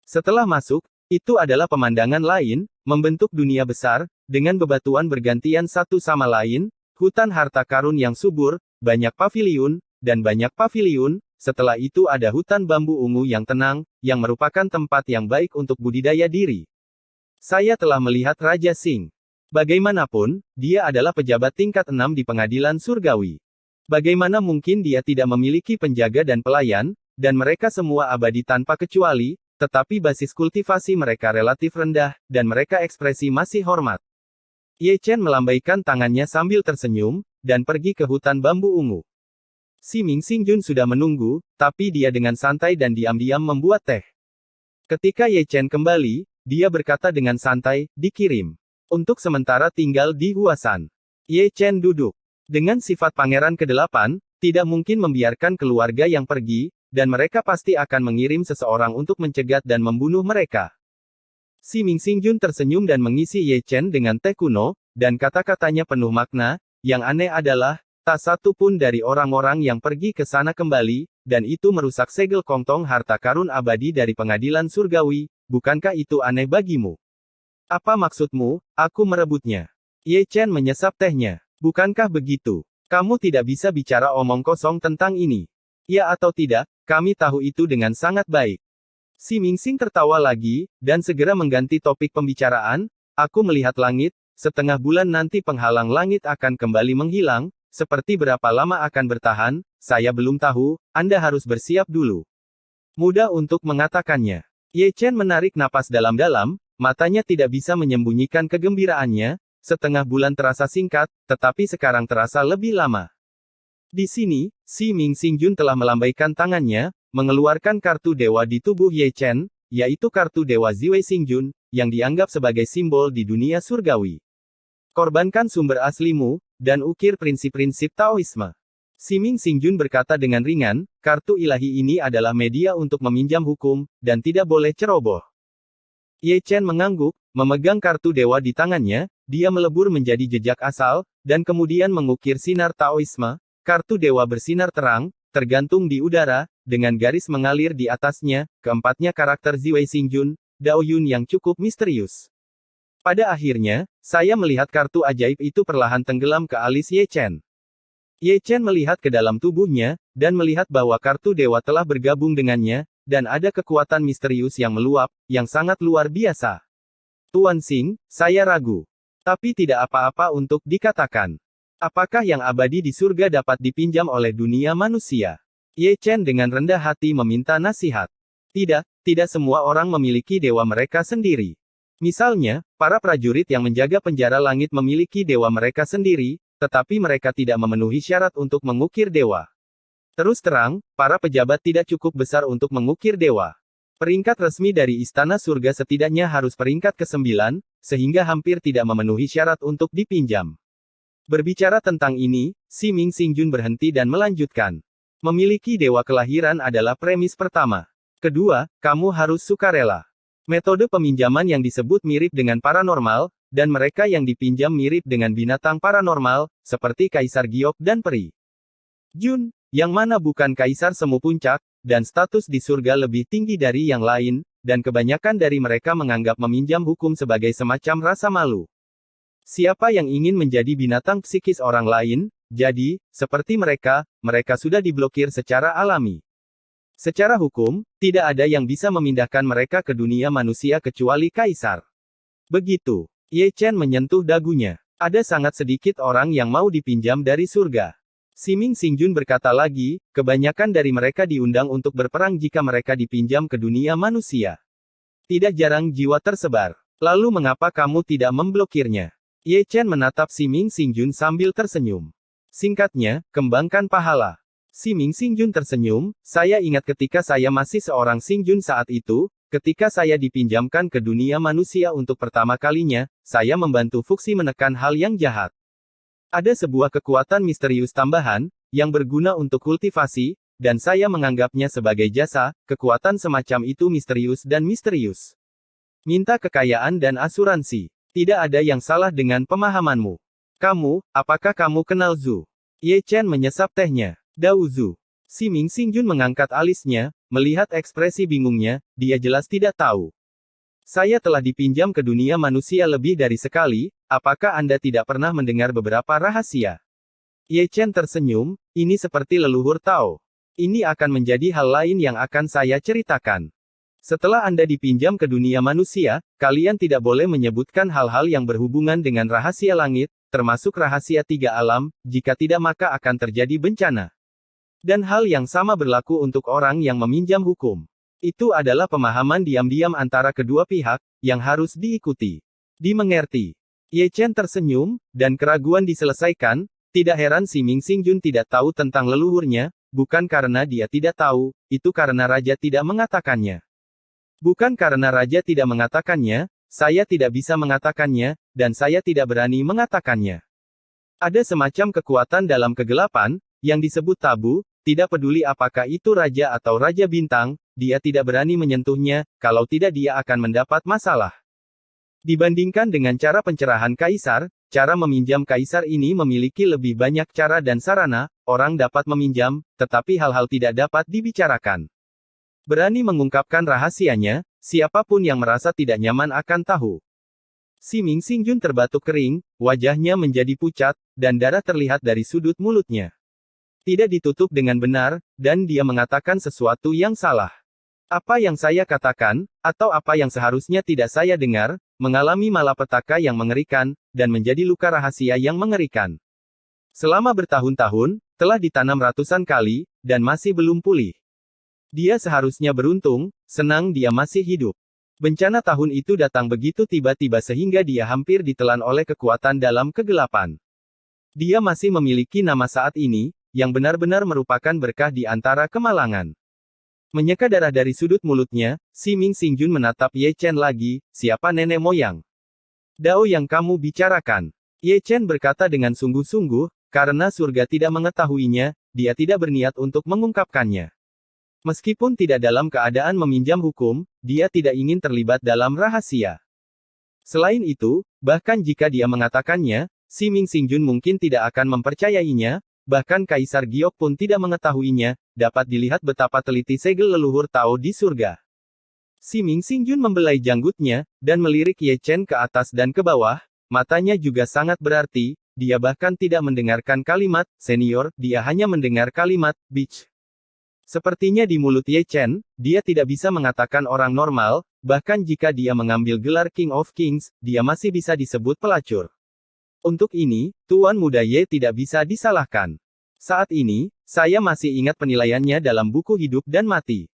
Setelah masuk, itu adalah pemandangan lain, membentuk dunia besar, dengan bebatuan bergantian satu sama lain, hutan harta karun yang subur, banyak paviliun, dan banyak paviliun, setelah itu ada hutan bambu ungu yang tenang, yang merupakan tempat yang baik untuk budidaya diri. Saya telah melihat Raja Sing. Bagaimanapun, dia adalah pejabat tingkat 6 di pengadilan surgawi. Bagaimana mungkin dia tidak memiliki penjaga dan pelayan, dan mereka semua abadi tanpa kecuali, tetapi basis kultivasi mereka relatif rendah, dan mereka ekspresi masih hormat. Ye Chen melambaikan tangannya sambil tersenyum, dan pergi ke hutan bambu ungu. Si Ming Xingjun sudah menunggu, tapi dia dengan santai dan diam-diam membuat teh. Ketika Ye Chen kembali, dia berkata dengan santai, dikirim. Untuk sementara tinggal di Huasan. Ye Chen duduk. Dengan sifat Pangeran ke-8, tidak mungkin membiarkan keluarga yang pergi, dan mereka pasti akan mengirim seseorang untuk mencegat dan membunuh mereka. Si Ming Xingjun tersenyum dan mengisi Ye Chen dengan teh kuno, dan kata-katanya penuh makna, yang aneh adalah, tak satu pun dari orang-orang yang pergi ke sana kembali, dan itu merusak segel kongtong harta karun abadi dari pengadilan surgawi, bukankah itu aneh bagimu? Apa maksudmu, aku merebutnya? Ye Chen menyesap tehnya. Bukankah begitu? Kamu tidak bisa bicara omong kosong tentang ini. Ya atau tidak, kami tahu itu dengan sangat baik. Si Mingxing tertawa lagi, dan segera mengganti topik pembicaraan, aku melihat langit, setengah bulan nanti penghalang langit akan kembali menghilang, seperti berapa lama akan bertahan, saya belum tahu, Anda harus bersiap dulu. Mudah untuk mengatakannya. Ye Chen menarik napas dalam-dalam, matanya tidak bisa menyembunyikan kegembiraannya, setengah bulan terasa singkat, tetapi sekarang terasa lebih lama. Di sini, Si Ming Xingjun telah melambaikan tangannya, mengeluarkan kartu dewa di tubuh Ye Chen, yaitu kartu dewa Ziwei Xingjun, yang dianggap sebagai simbol di dunia surgawi. Korbankan sumber aslimu, dan ukir prinsip-prinsip Taoisme. Si Ming Xingjun berkata dengan ringan, kartu ilahi ini adalah media untuk meminjam hukum, dan tidak boleh ceroboh. Ye Chen mengangguk, memegang kartu dewa di tangannya, dia melebur menjadi jejak asal, dan kemudian mengukir sinar Taoisme, kartu dewa bersinar terang, tergantung di udara, dengan garis mengalir di atasnya, keempatnya karakter Ziwei Xingjun, Dao Yun yang cukup misterius. Pada akhirnya, saya melihat kartu ajaib itu perlahan tenggelam ke alis Ye Chen. Ye Chen melihat ke dalam tubuhnya, dan melihat bahwa kartu dewa telah bergabung dengannya, dan ada kekuatan misterius yang meluap, yang sangat luar biasa. Tuan Xing, saya ragu. Tapi tidak apa-apa untuk dikatakan. Apakah yang abadi di surga dapat dipinjam oleh dunia manusia? Ye Chen dengan rendah hati meminta nasihat. Tidak, tidak semua orang memiliki dewa mereka sendiri. Misalnya, para prajurit yang menjaga penjara langit memiliki dewa mereka sendiri, tetapi mereka tidak memenuhi syarat untuk mengukir dewa. Terus terang, para pejabat tidak cukup besar untuk mengukir dewa. Peringkat resmi dari Istana Surga setidaknya harus peringkat ke-9, sehingga hampir tidak memenuhi syarat untuk dipinjam. Berbicara tentang ini, Si Ming Xingjun berhenti dan melanjutkan. Memiliki dewa kelahiran adalah premis pertama. Kedua, kamu harus sukarela. Metode peminjaman yang disebut mirip dengan paranormal, dan mereka yang dipinjam mirip dengan binatang paranormal, seperti Kaisar Giok dan Peri Jun, yang mana bukan Kaisar Semu Puncak, dan status di surga lebih tinggi dari yang lain, dan kebanyakan dari mereka menganggap meminjam hukum sebagai semacam rasa malu. Siapa yang ingin menjadi binatang psikis orang lain, jadi, seperti mereka, mereka sudah diblokir secara alami. Secara hukum, tidak ada yang bisa memindahkan mereka ke dunia manusia kecuali kaisar. Begitu. Ye Chen menyentuh dagunya. Ada sangat sedikit orang yang mau dipinjam dari surga. Siming Xingjun berkata lagi, kebanyakan dari mereka diundang untuk berperang jika mereka dipinjam ke dunia manusia. Tidak jarang jiwa tersebar. Lalu mengapa kamu tidak memblokirnya? Ye Chen menatap Siming Xingjun sambil tersenyum. Singkatnya, kembangkan pahala. Siming Xingjun tersenyum, saya ingat ketika saya masih seorang Xingjun saat itu, ketika saya dipinjamkan ke dunia manusia untuk pertama kalinya, saya membantu Fuxi menekan hal yang jahat. Ada sebuah kekuatan misterius tambahan, yang berguna untuk kultivasi, dan saya menganggapnya sebagai jasa, kekuatan semacam itu misterius dan misterius. Minta kekayaan dan asuransi. Tidak ada yang salah dengan pemahamanmu. Kamu, apakah kamu kenal Zhu? Ye Chen menyesap tehnya. Dao Zhu. Siming Xingjun mengangkat alisnya, melihat ekspresi bingungnya, dia jelas tidak tahu. Saya telah dipinjam ke dunia manusia lebih dari sekali, apakah Anda tidak pernah mendengar beberapa rahasia? Ye Chen tersenyum, ini seperti leluhur Tao. Ini akan menjadi hal lain yang akan saya ceritakan. Setelah Anda dipinjam ke dunia manusia, kalian tidak boleh menyebutkan hal-hal yang berhubungan dengan rahasia langit, termasuk rahasia tiga alam, jika tidak maka akan terjadi bencana. Dan hal yang sama berlaku untuk orang yang meminjam hukum. Itu adalah pemahaman diam-diam antara kedua pihak, yang harus diikuti. Dimengerti. Ye Chen tersenyum, dan keraguan diselesaikan, tidak heran Siming Xingjun tidak tahu tentang leluhurnya, bukan karena dia tidak tahu, itu karena raja tidak mengatakannya. Bukan karena raja tidak mengatakannya, saya tidak bisa mengatakannya, dan saya tidak berani mengatakannya. Ada semacam kekuatan dalam kegelapan, yang disebut tabu, tidak peduli apakah itu raja atau raja bintang, dia tidak berani menyentuhnya, kalau tidak dia akan mendapat masalah. Dibandingkan dengan cara pencerahan kaisar, cara meminjam kaisar ini memiliki lebih banyak cara dan sarana, orang dapat meminjam, tetapi hal-hal tidak dapat dibicarakan. Berani mengungkapkan rahasianya, siapapun yang merasa tidak nyaman akan tahu. Siming Xingjun terbatuk kering, wajahnya menjadi pucat, dan darah terlihat dari sudut mulutnya. Tidak ditutup dengan benar, dan dia mengatakan sesuatu yang salah. Apa yang saya katakan, atau apa yang seharusnya tidak saya dengar, mengalami malapetaka yang mengerikan, dan menjadi luka rahasia yang mengerikan. Selama bertahun-tahun, telah ditanam ratusan kali, dan masih belum pulih. Dia seharusnya beruntung, senang dia masih hidup. Bencana tahun itu datang begitu tiba-tiba sehingga dia hampir ditelan oleh kekuatan dalam kegelapan. Dia masih memiliki nama saat ini, yang benar-benar merupakan berkah di antara kemalangan. Menyeka darah dari sudut mulutnya, Siming Xingjun menatap Ye Chen lagi, siapa nenek moyang? Dao yang kamu bicarakan. Ye Chen berkata dengan sungguh-sungguh, karena surga tidak mengetahuinya, dia tidak berniat untuk mengungkapkannya. Meskipun tidak dalam keadaan meminjam hukum, dia tidak ingin terlibat dalam rahasia. Selain itu, bahkan jika dia mengatakannya, Siming Xingjun mungkin tidak akan mempercayainya, bahkan Kaisar Giok pun tidak mengetahuinya, dapat dilihat betapa teliti segel leluhur Tao di surga. Siming Xingjun membelai janggutnya, dan melirik Ye Chen ke atas dan ke bawah, matanya juga sangat berarti, dia bahkan tidak mendengarkan kalimat, senior, dia hanya mendengar kalimat, bitch. Sepertinya di mulut Ye Chen, dia tidak bisa mengatakan orang normal, bahkan jika dia mengambil gelar King of Kings, dia masih bisa disebut pelacur. Untuk ini, Tuan Muda Ye tidak bisa disalahkan. Saat ini, saya masih ingat penilaiannya dalam buku hidup dan mati.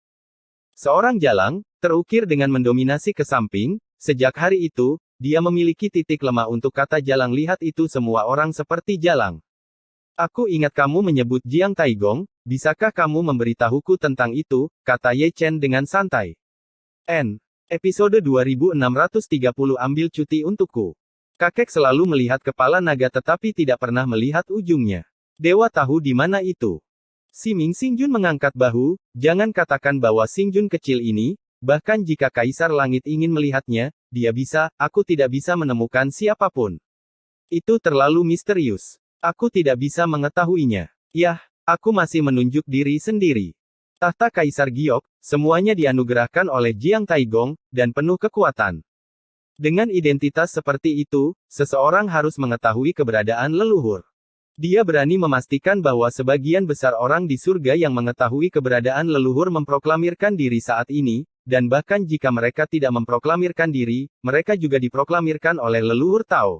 Seorang jalang, terukir dengan mendominasi ke samping, sejak hari itu, dia memiliki titik lemah untuk kata jalang lihat itu semua orang seperti jalang. Aku ingat kamu menyebut Jiang Taigong, bisakah kamu memberitahuku tentang itu, kata Ye Chen dengan santai. Episode 2630 ambil cuti untukku. Kakek selalu melihat kepala naga tetapi tidak pernah melihat ujungnya. Dewa tahu di mana itu. Siming Xingjun mengangkat bahu, jangan katakan bahwa Xingjun kecil ini, bahkan jika Kaisar Langit ingin melihatnya, dia bisa, aku tidak bisa menemukan siapapun. Itu terlalu misterius. Aku tidak bisa mengetahuinya. Yah, aku masih menunjuk diri sendiri. Tahta Kaisar Giok, semuanya dianugerahkan oleh Jiang Taigong, dan penuh kekuatan. Dengan identitas seperti itu, seseorang harus mengetahui keberadaan leluhur. Dia berani memastikan bahwa sebagian besar orang di surga yang mengetahui keberadaan leluhur memproklamirkan diri saat ini, dan bahkan jika mereka tidak memproklamirkan diri, mereka juga diproklamirkan oleh leluhur Tao.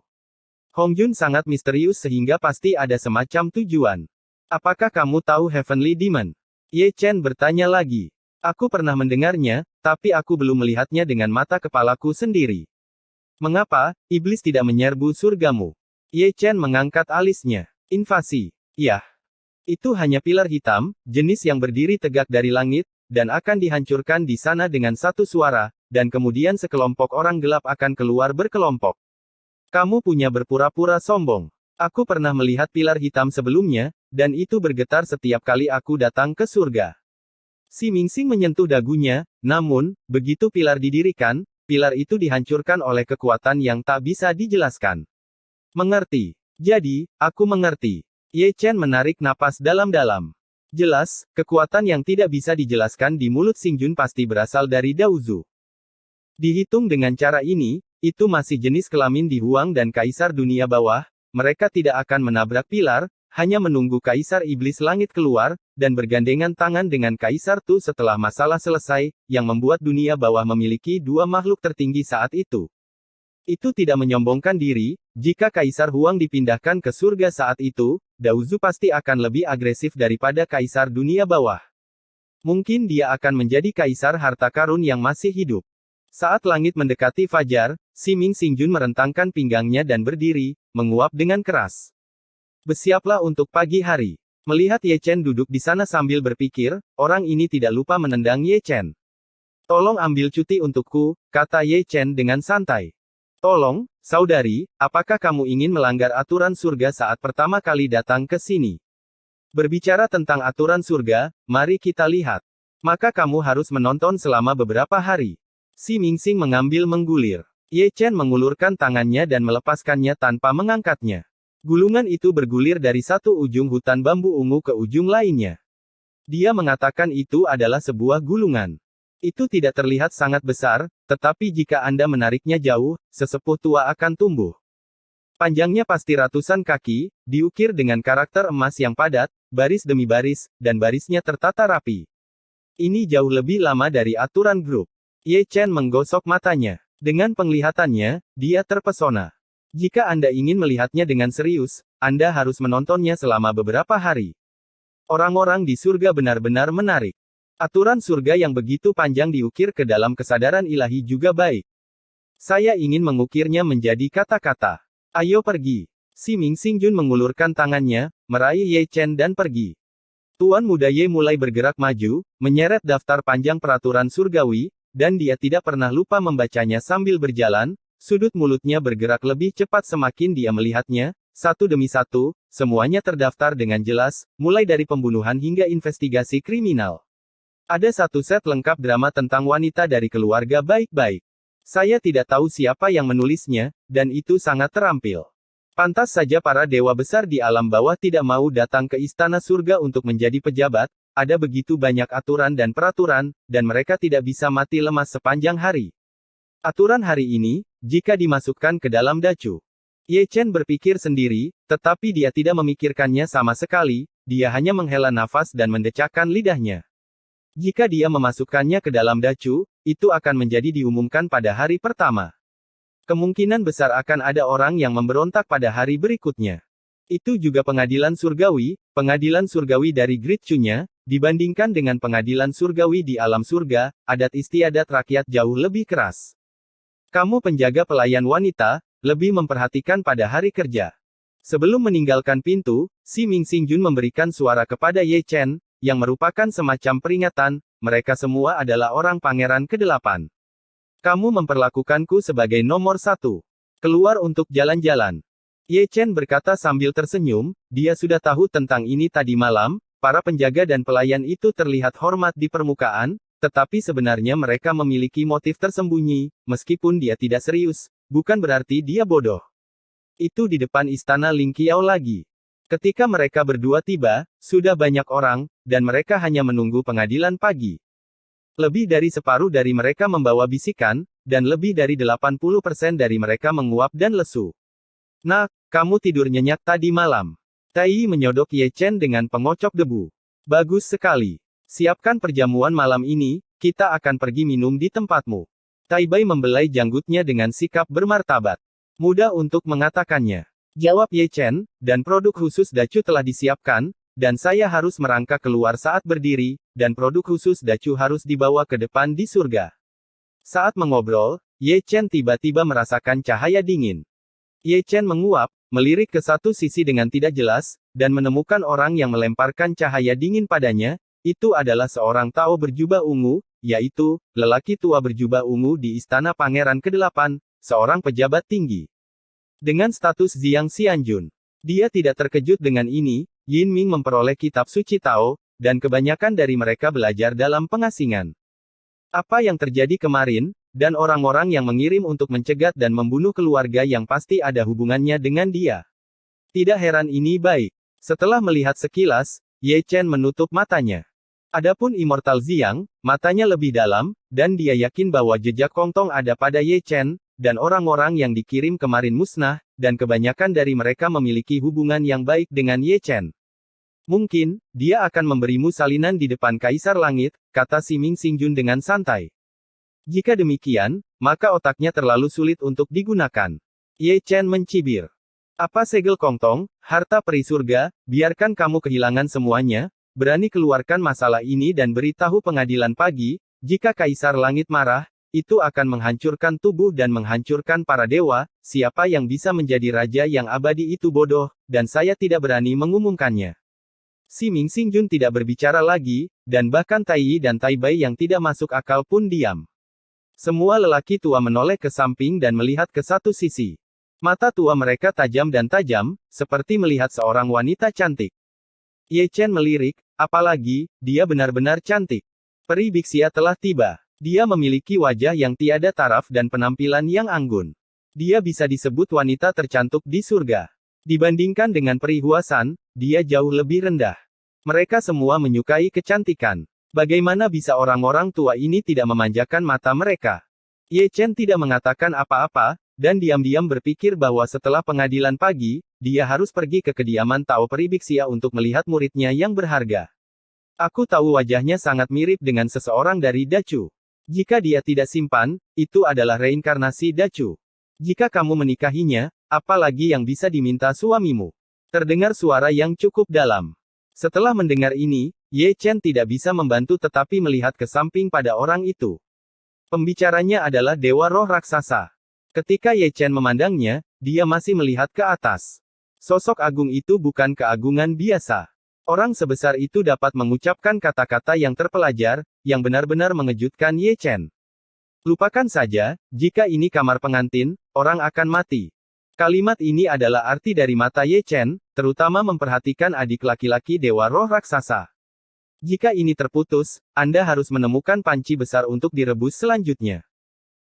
Hong Jun sangat misterius sehingga pasti ada semacam tujuan. Apakah kamu tahu Heavenly Demon? Ye Chen bertanya lagi. Aku pernah mendengarnya, tapi aku belum melihatnya dengan mata kepalaku sendiri. Mengapa, iblis tidak menyerbu surgamu? Ye Chen mengangkat alisnya. Invasi. Yah. Itu hanya pilar hitam, jenis yang berdiri tegak dari langit, dan akan dihancurkan di sana dengan satu suara, dan kemudian sekelompok orang gelap akan keluar berkelompok. Kamu punya berpura-pura sombong. Aku pernah melihat pilar hitam sebelumnya, dan itu bergetar setiap kali aku datang ke surga. Si Mingsing menyentuh dagunya, namun, begitu pilar didirikan, pilar itu dihancurkan oleh kekuatan yang tak bisa dijelaskan. Mengerti. Jadi, aku mengerti. Ye Chen menarik napas dalam-dalam. Jelas, kekuatan yang tidak bisa dijelaskan di mulut Xingjun pasti berasal dari Daozu. Dihitung dengan cara ini, itu masih jenis kelamin di Huang dan Kaisar Dunia Bawah, mereka tidak akan menabrak pilar, hanya menunggu Kaisar Iblis Langit keluar, dan bergandengan tangan dengan Kaisar Tu setelah masalah selesai, yang membuat dunia bawah memiliki dua makhluk tertinggi saat itu. Itu tidak menyombongkan diri, jika Kaisar Huang dipindahkan ke surga saat itu, Daozu pasti akan lebih agresif daripada Kaisar Dunia Bawah. Mungkin dia akan menjadi Kaisar harta karun yang masih hidup. Saat langit mendekati fajar, si Ming Xingjun merentangkan pinggangnya dan berdiri, menguap dengan keras. Bersiaplah untuk pagi hari. Melihat Ye Chen duduk di sana sambil berpikir, orang ini tidak lupa menendang Ye Chen. Tolong ambil cuti untukku, kata Ye Chen dengan santai. Tolong, saudari, apakah kamu ingin melanggar aturan surga saat pertama kali datang ke sini? Berbicara tentang aturan surga, mari kita lihat. Maka kamu harus menonton selama beberapa hari. Si Mingsing mengambil menggulir. Ye Chen mengulurkan tangannya dan melepaskannya tanpa mengangkatnya. Gulungan itu bergulir dari satu ujung hutan bambu ungu ke ujung lainnya. Dia mengatakan itu adalah sebuah gulungan. Itu tidak terlihat sangat besar, tetapi jika Anda menariknya jauh, sesepuh tua akan tumbuh. Panjangnya pasti ratusan kaki, diukir dengan karakter emas yang padat, baris demi baris, dan barisnya tertata rapi. Ini jauh lebih lama dari aturan grup. Ye Chen menggosok matanya. Dengan penglihatannya, dia terpesona. Jika Anda ingin melihatnya dengan serius, Anda harus menontonnya selama beberapa hari. Orang-orang di surga benar-benar menarik. Aturan surga yang begitu panjang diukir ke dalam kesadaran ilahi juga baik. Saya ingin mengukirnya menjadi kata-kata. Ayo pergi. Si Ming Xingjun mengulurkan tangannya, meraih Ye Chen dan pergi. Tuan Muda Ye mulai bergerak maju, menyeret daftar panjang peraturan surgawi, dan dia tidak pernah lupa membacanya sambil berjalan, sudut mulutnya bergerak lebih cepat semakin dia melihatnya, satu demi satu, semuanya terdaftar dengan jelas, mulai dari pembunuhan hingga investigasi kriminal. Ada satu set lengkap drama tentang wanita dari keluarga baik-baik. Saya tidak tahu siapa yang menulisnya, dan itu sangat terampil. Pantas saja para dewa besar di alam bawah tidak mau datang ke istana surga untuk menjadi pejabat, ada begitu banyak aturan dan peraturan, dan mereka tidak bisa mati lemas sepanjang hari. Aturan hari ini, jika dimasukkan ke dalam dacu. Ye Chen berpikir sendiri, tetapi dia tidak memikirkannya sama sekali, dia hanya menghela nafas dan mendecakkan lidahnya. Jika dia memasukkannya ke dalam dacu, itu akan menjadi diumumkan pada hari pertama. Kemungkinan besar akan ada orang yang memberontak pada hari berikutnya. Itu juga pengadilan surgawi dari Great Chu-nya, dibandingkan dengan pengadilan surgawi di alam surga, adat istiadat rakyat jauh lebih keras. Kamu penjaga pelayan wanita, lebih memperhatikan pada hari kerja. Sebelum meninggalkan pintu, si Ming Xingjun memberikan suara kepada Ye Chen, yang merupakan semacam peringatan, mereka semua adalah orang pangeran ke-8. Kamu memperlakukanku sebagai nomor 1. Keluar untuk jalan-jalan. Ye Chen berkata sambil tersenyum, dia sudah tahu tentang ini tadi malam, para penjaga dan pelayan itu terlihat hormat di permukaan, tetapi sebenarnya mereka memiliki motif tersembunyi, meskipun dia tidak serius, bukan berarti dia bodoh. Itu di depan istana Ling Qiao lagi. Ketika mereka berdua tiba, sudah banyak orang, dan mereka hanya menunggu pengadilan pagi. Lebih dari separuh dari mereka membawa bisikan, dan lebih dari 80% dari mereka menguap dan lesu. Nah, kamu tidur nyenyak tadi malam. Tai Yi menyodok Ye Chen dengan pengocok debu. Bagus sekali. Siapkan perjamuan malam ini, kita akan pergi minum di tempatmu. Tai Bai membelai janggutnya dengan sikap bermartabat. Mudah untuk mengatakannya. Jawab Ye Chen, dan produk khusus Dacu telah disiapkan, dan saya harus merangkak keluar saat berdiri, dan produk khusus Dacu harus dibawa ke depan di surga. Saat mengobrol, Ye Chen tiba-tiba merasakan cahaya dingin. Ye Chen menguap, melirik ke satu sisi dengan tidak jelas, dan menemukan orang yang melemparkan cahaya dingin padanya. Itu adalah seorang Tao berjubah ungu, yaitu, lelaki tua berjubah ungu di Istana Pangeran ke-8, seorang pejabat tinggi. Dengan status Xiang Xianjun. Dia tidak terkejut dengan ini, Yin Ming memperoleh kitab suci Tao, dan kebanyakan dari mereka belajar dalam pengasingan. Apa yang terjadi kemarin, dan orang-orang yang mengirim untuk mencegat dan membunuh keluarga yang pasti ada hubungannya dengan dia. Tidak heran ini baik. Setelah melihat sekilas, Ye Chen menutup matanya. Adapun Immortal Xiang, matanya lebih dalam, dan dia yakin bahwa jejak Kongtong ada pada Ye Chen, dan orang-orang yang dikirim kemarin musnah, dan kebanyakan dari mereka memiliki hubungan yang baik dengan Ye Chen. Mungkin, dia akan memberimu salinan di depan Kaisar Langit, kata Siming Xingjun dengan santai. Jika demikian, maka otaknya terlalu sulit untuk digunakan. Ye Chen mencibir. Apa segel Kongtong, harta peri surga, biarkan kamu kehilangan semuanya, berani keluarkan masalah ini dan beritahu pengadilan pagi, jika Kaisar Langit marah, itu akan menghancurkan tubuh dan menghancurkan para dewa, siapa yang bisa menjadi raja yang abadi itu bodoh, dan saya tidak berani mengumumkannya. Siming Xingjun tidak berbicara lagi, dan bahkan Tai Yi dan Tai Bai yang tidak masuk akal pun diam. Semua lelaki tua menoleh ke samping dan melihat ke satu sisi. Mata tua mereka tajam dan tajam, seperti melihat seorang wanita cantik. Ye Chen melirik, apalagi, dia benar-benar cantik. Peri Bixia telah tiba. Dia memiliki wajah yang tiada taraf dan penampilan yang anggun. Dia bisa disebut wanita tercantik di surga. Dibandingkan dengan peri Huasan, dia jauh lebih rendah. Mereka semua menyukai kecantikan. Bagaimana bisa orang-orang tua ini tidak memanjakan mata mereka? Ye Chen tidak mengatakan apa-apa, dan diam-diam berpikir bahwa setelah pengadilan pagi, dia harus pergi ke kediaman Tao Peri Bixia untuk melihat muridnya yang berharga. Aku tahu wajahnya sangat mirip dengan seseorang dari Dacu. Jika dia tidak simpan, itu adalah reinkarnasi Dacu. Jika kamu menikahinya, apalagi yang bisa diminta suamimu? Terdengar suara yang cukup dalam. Setelah mendengar ini, Ye Chen tidak bisa membantu tetapi melihat ke samping pada orang itu. Pembicaranya adalah Dewa Roh Raksasa. Ketika Ye Chen memandangnya, dia masih melihat ke atas. Sosok agung itu bukan keagungan biasa. Orang sebesar itu dapat mengucapkan kata-kata yang terpelajar, yang benar-benar mengejutkan Ye Chen. Lupakan saja, jika ini kamar pengantin, orang akan mati. Kalimat ini adalah arti dari mata Ye Chen, terutama memperhatikan adik laki-laki Dewa Roh Raksasa. Jika ini terputus, Anda harus menemukan panci besar untuk direbus selanjutnya.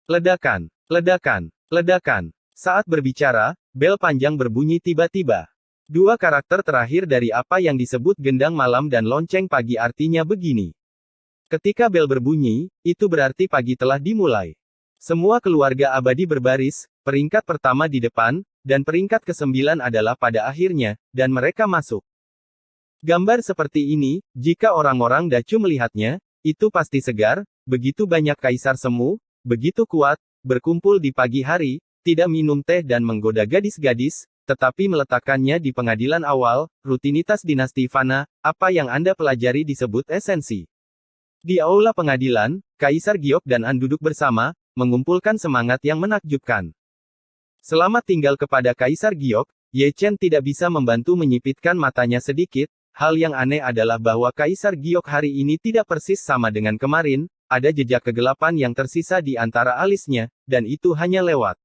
Ledakan, ledakan, ledakan. Saat berbicara, bel panjang berbunyi tiba-tiba. Dua karakter terakhir dari apa yang disebut gendang malam dan lonceng pagi artinya begini. Ketika bel berbunyi, itu berarti pagi telah dimulai. Semua keluarga abadi berbaris, peringkat pertama di depan, dan peringkat ke-9 adalah pada akhirnya, dan mereka masuk. Gambar seperti ini, jika orang-orang Dacu melihatnya, itu pasti segar, begitu banyak kaisar semu, begitu kuat, berkumpul di pagi hari, tidak minum teh dan menggoda gadis-gadis, tetapi meletakkannya di pengadilan awal, rutinitas dinasti Fana, apa yang Anda pelajari disebut esensi. Di aula pengadilan, Kaisar Giok dan An duduk bersama, mengumpulkan semangat yang menakjubkan. Selamat tinggal kepada Kaisar Giok, Ye Chen tidak bisa membantu menyipitkan matanya sedikit. Hal yang aneh adalah bahwa Kaisar Giok hari ini tidak persis sama dengan kemarin, ada jejak kegelapan yang tersisa di antara alisnya, dan itu hanya lewat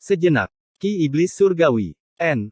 sejenak. Ki Iblis Surgawi. N.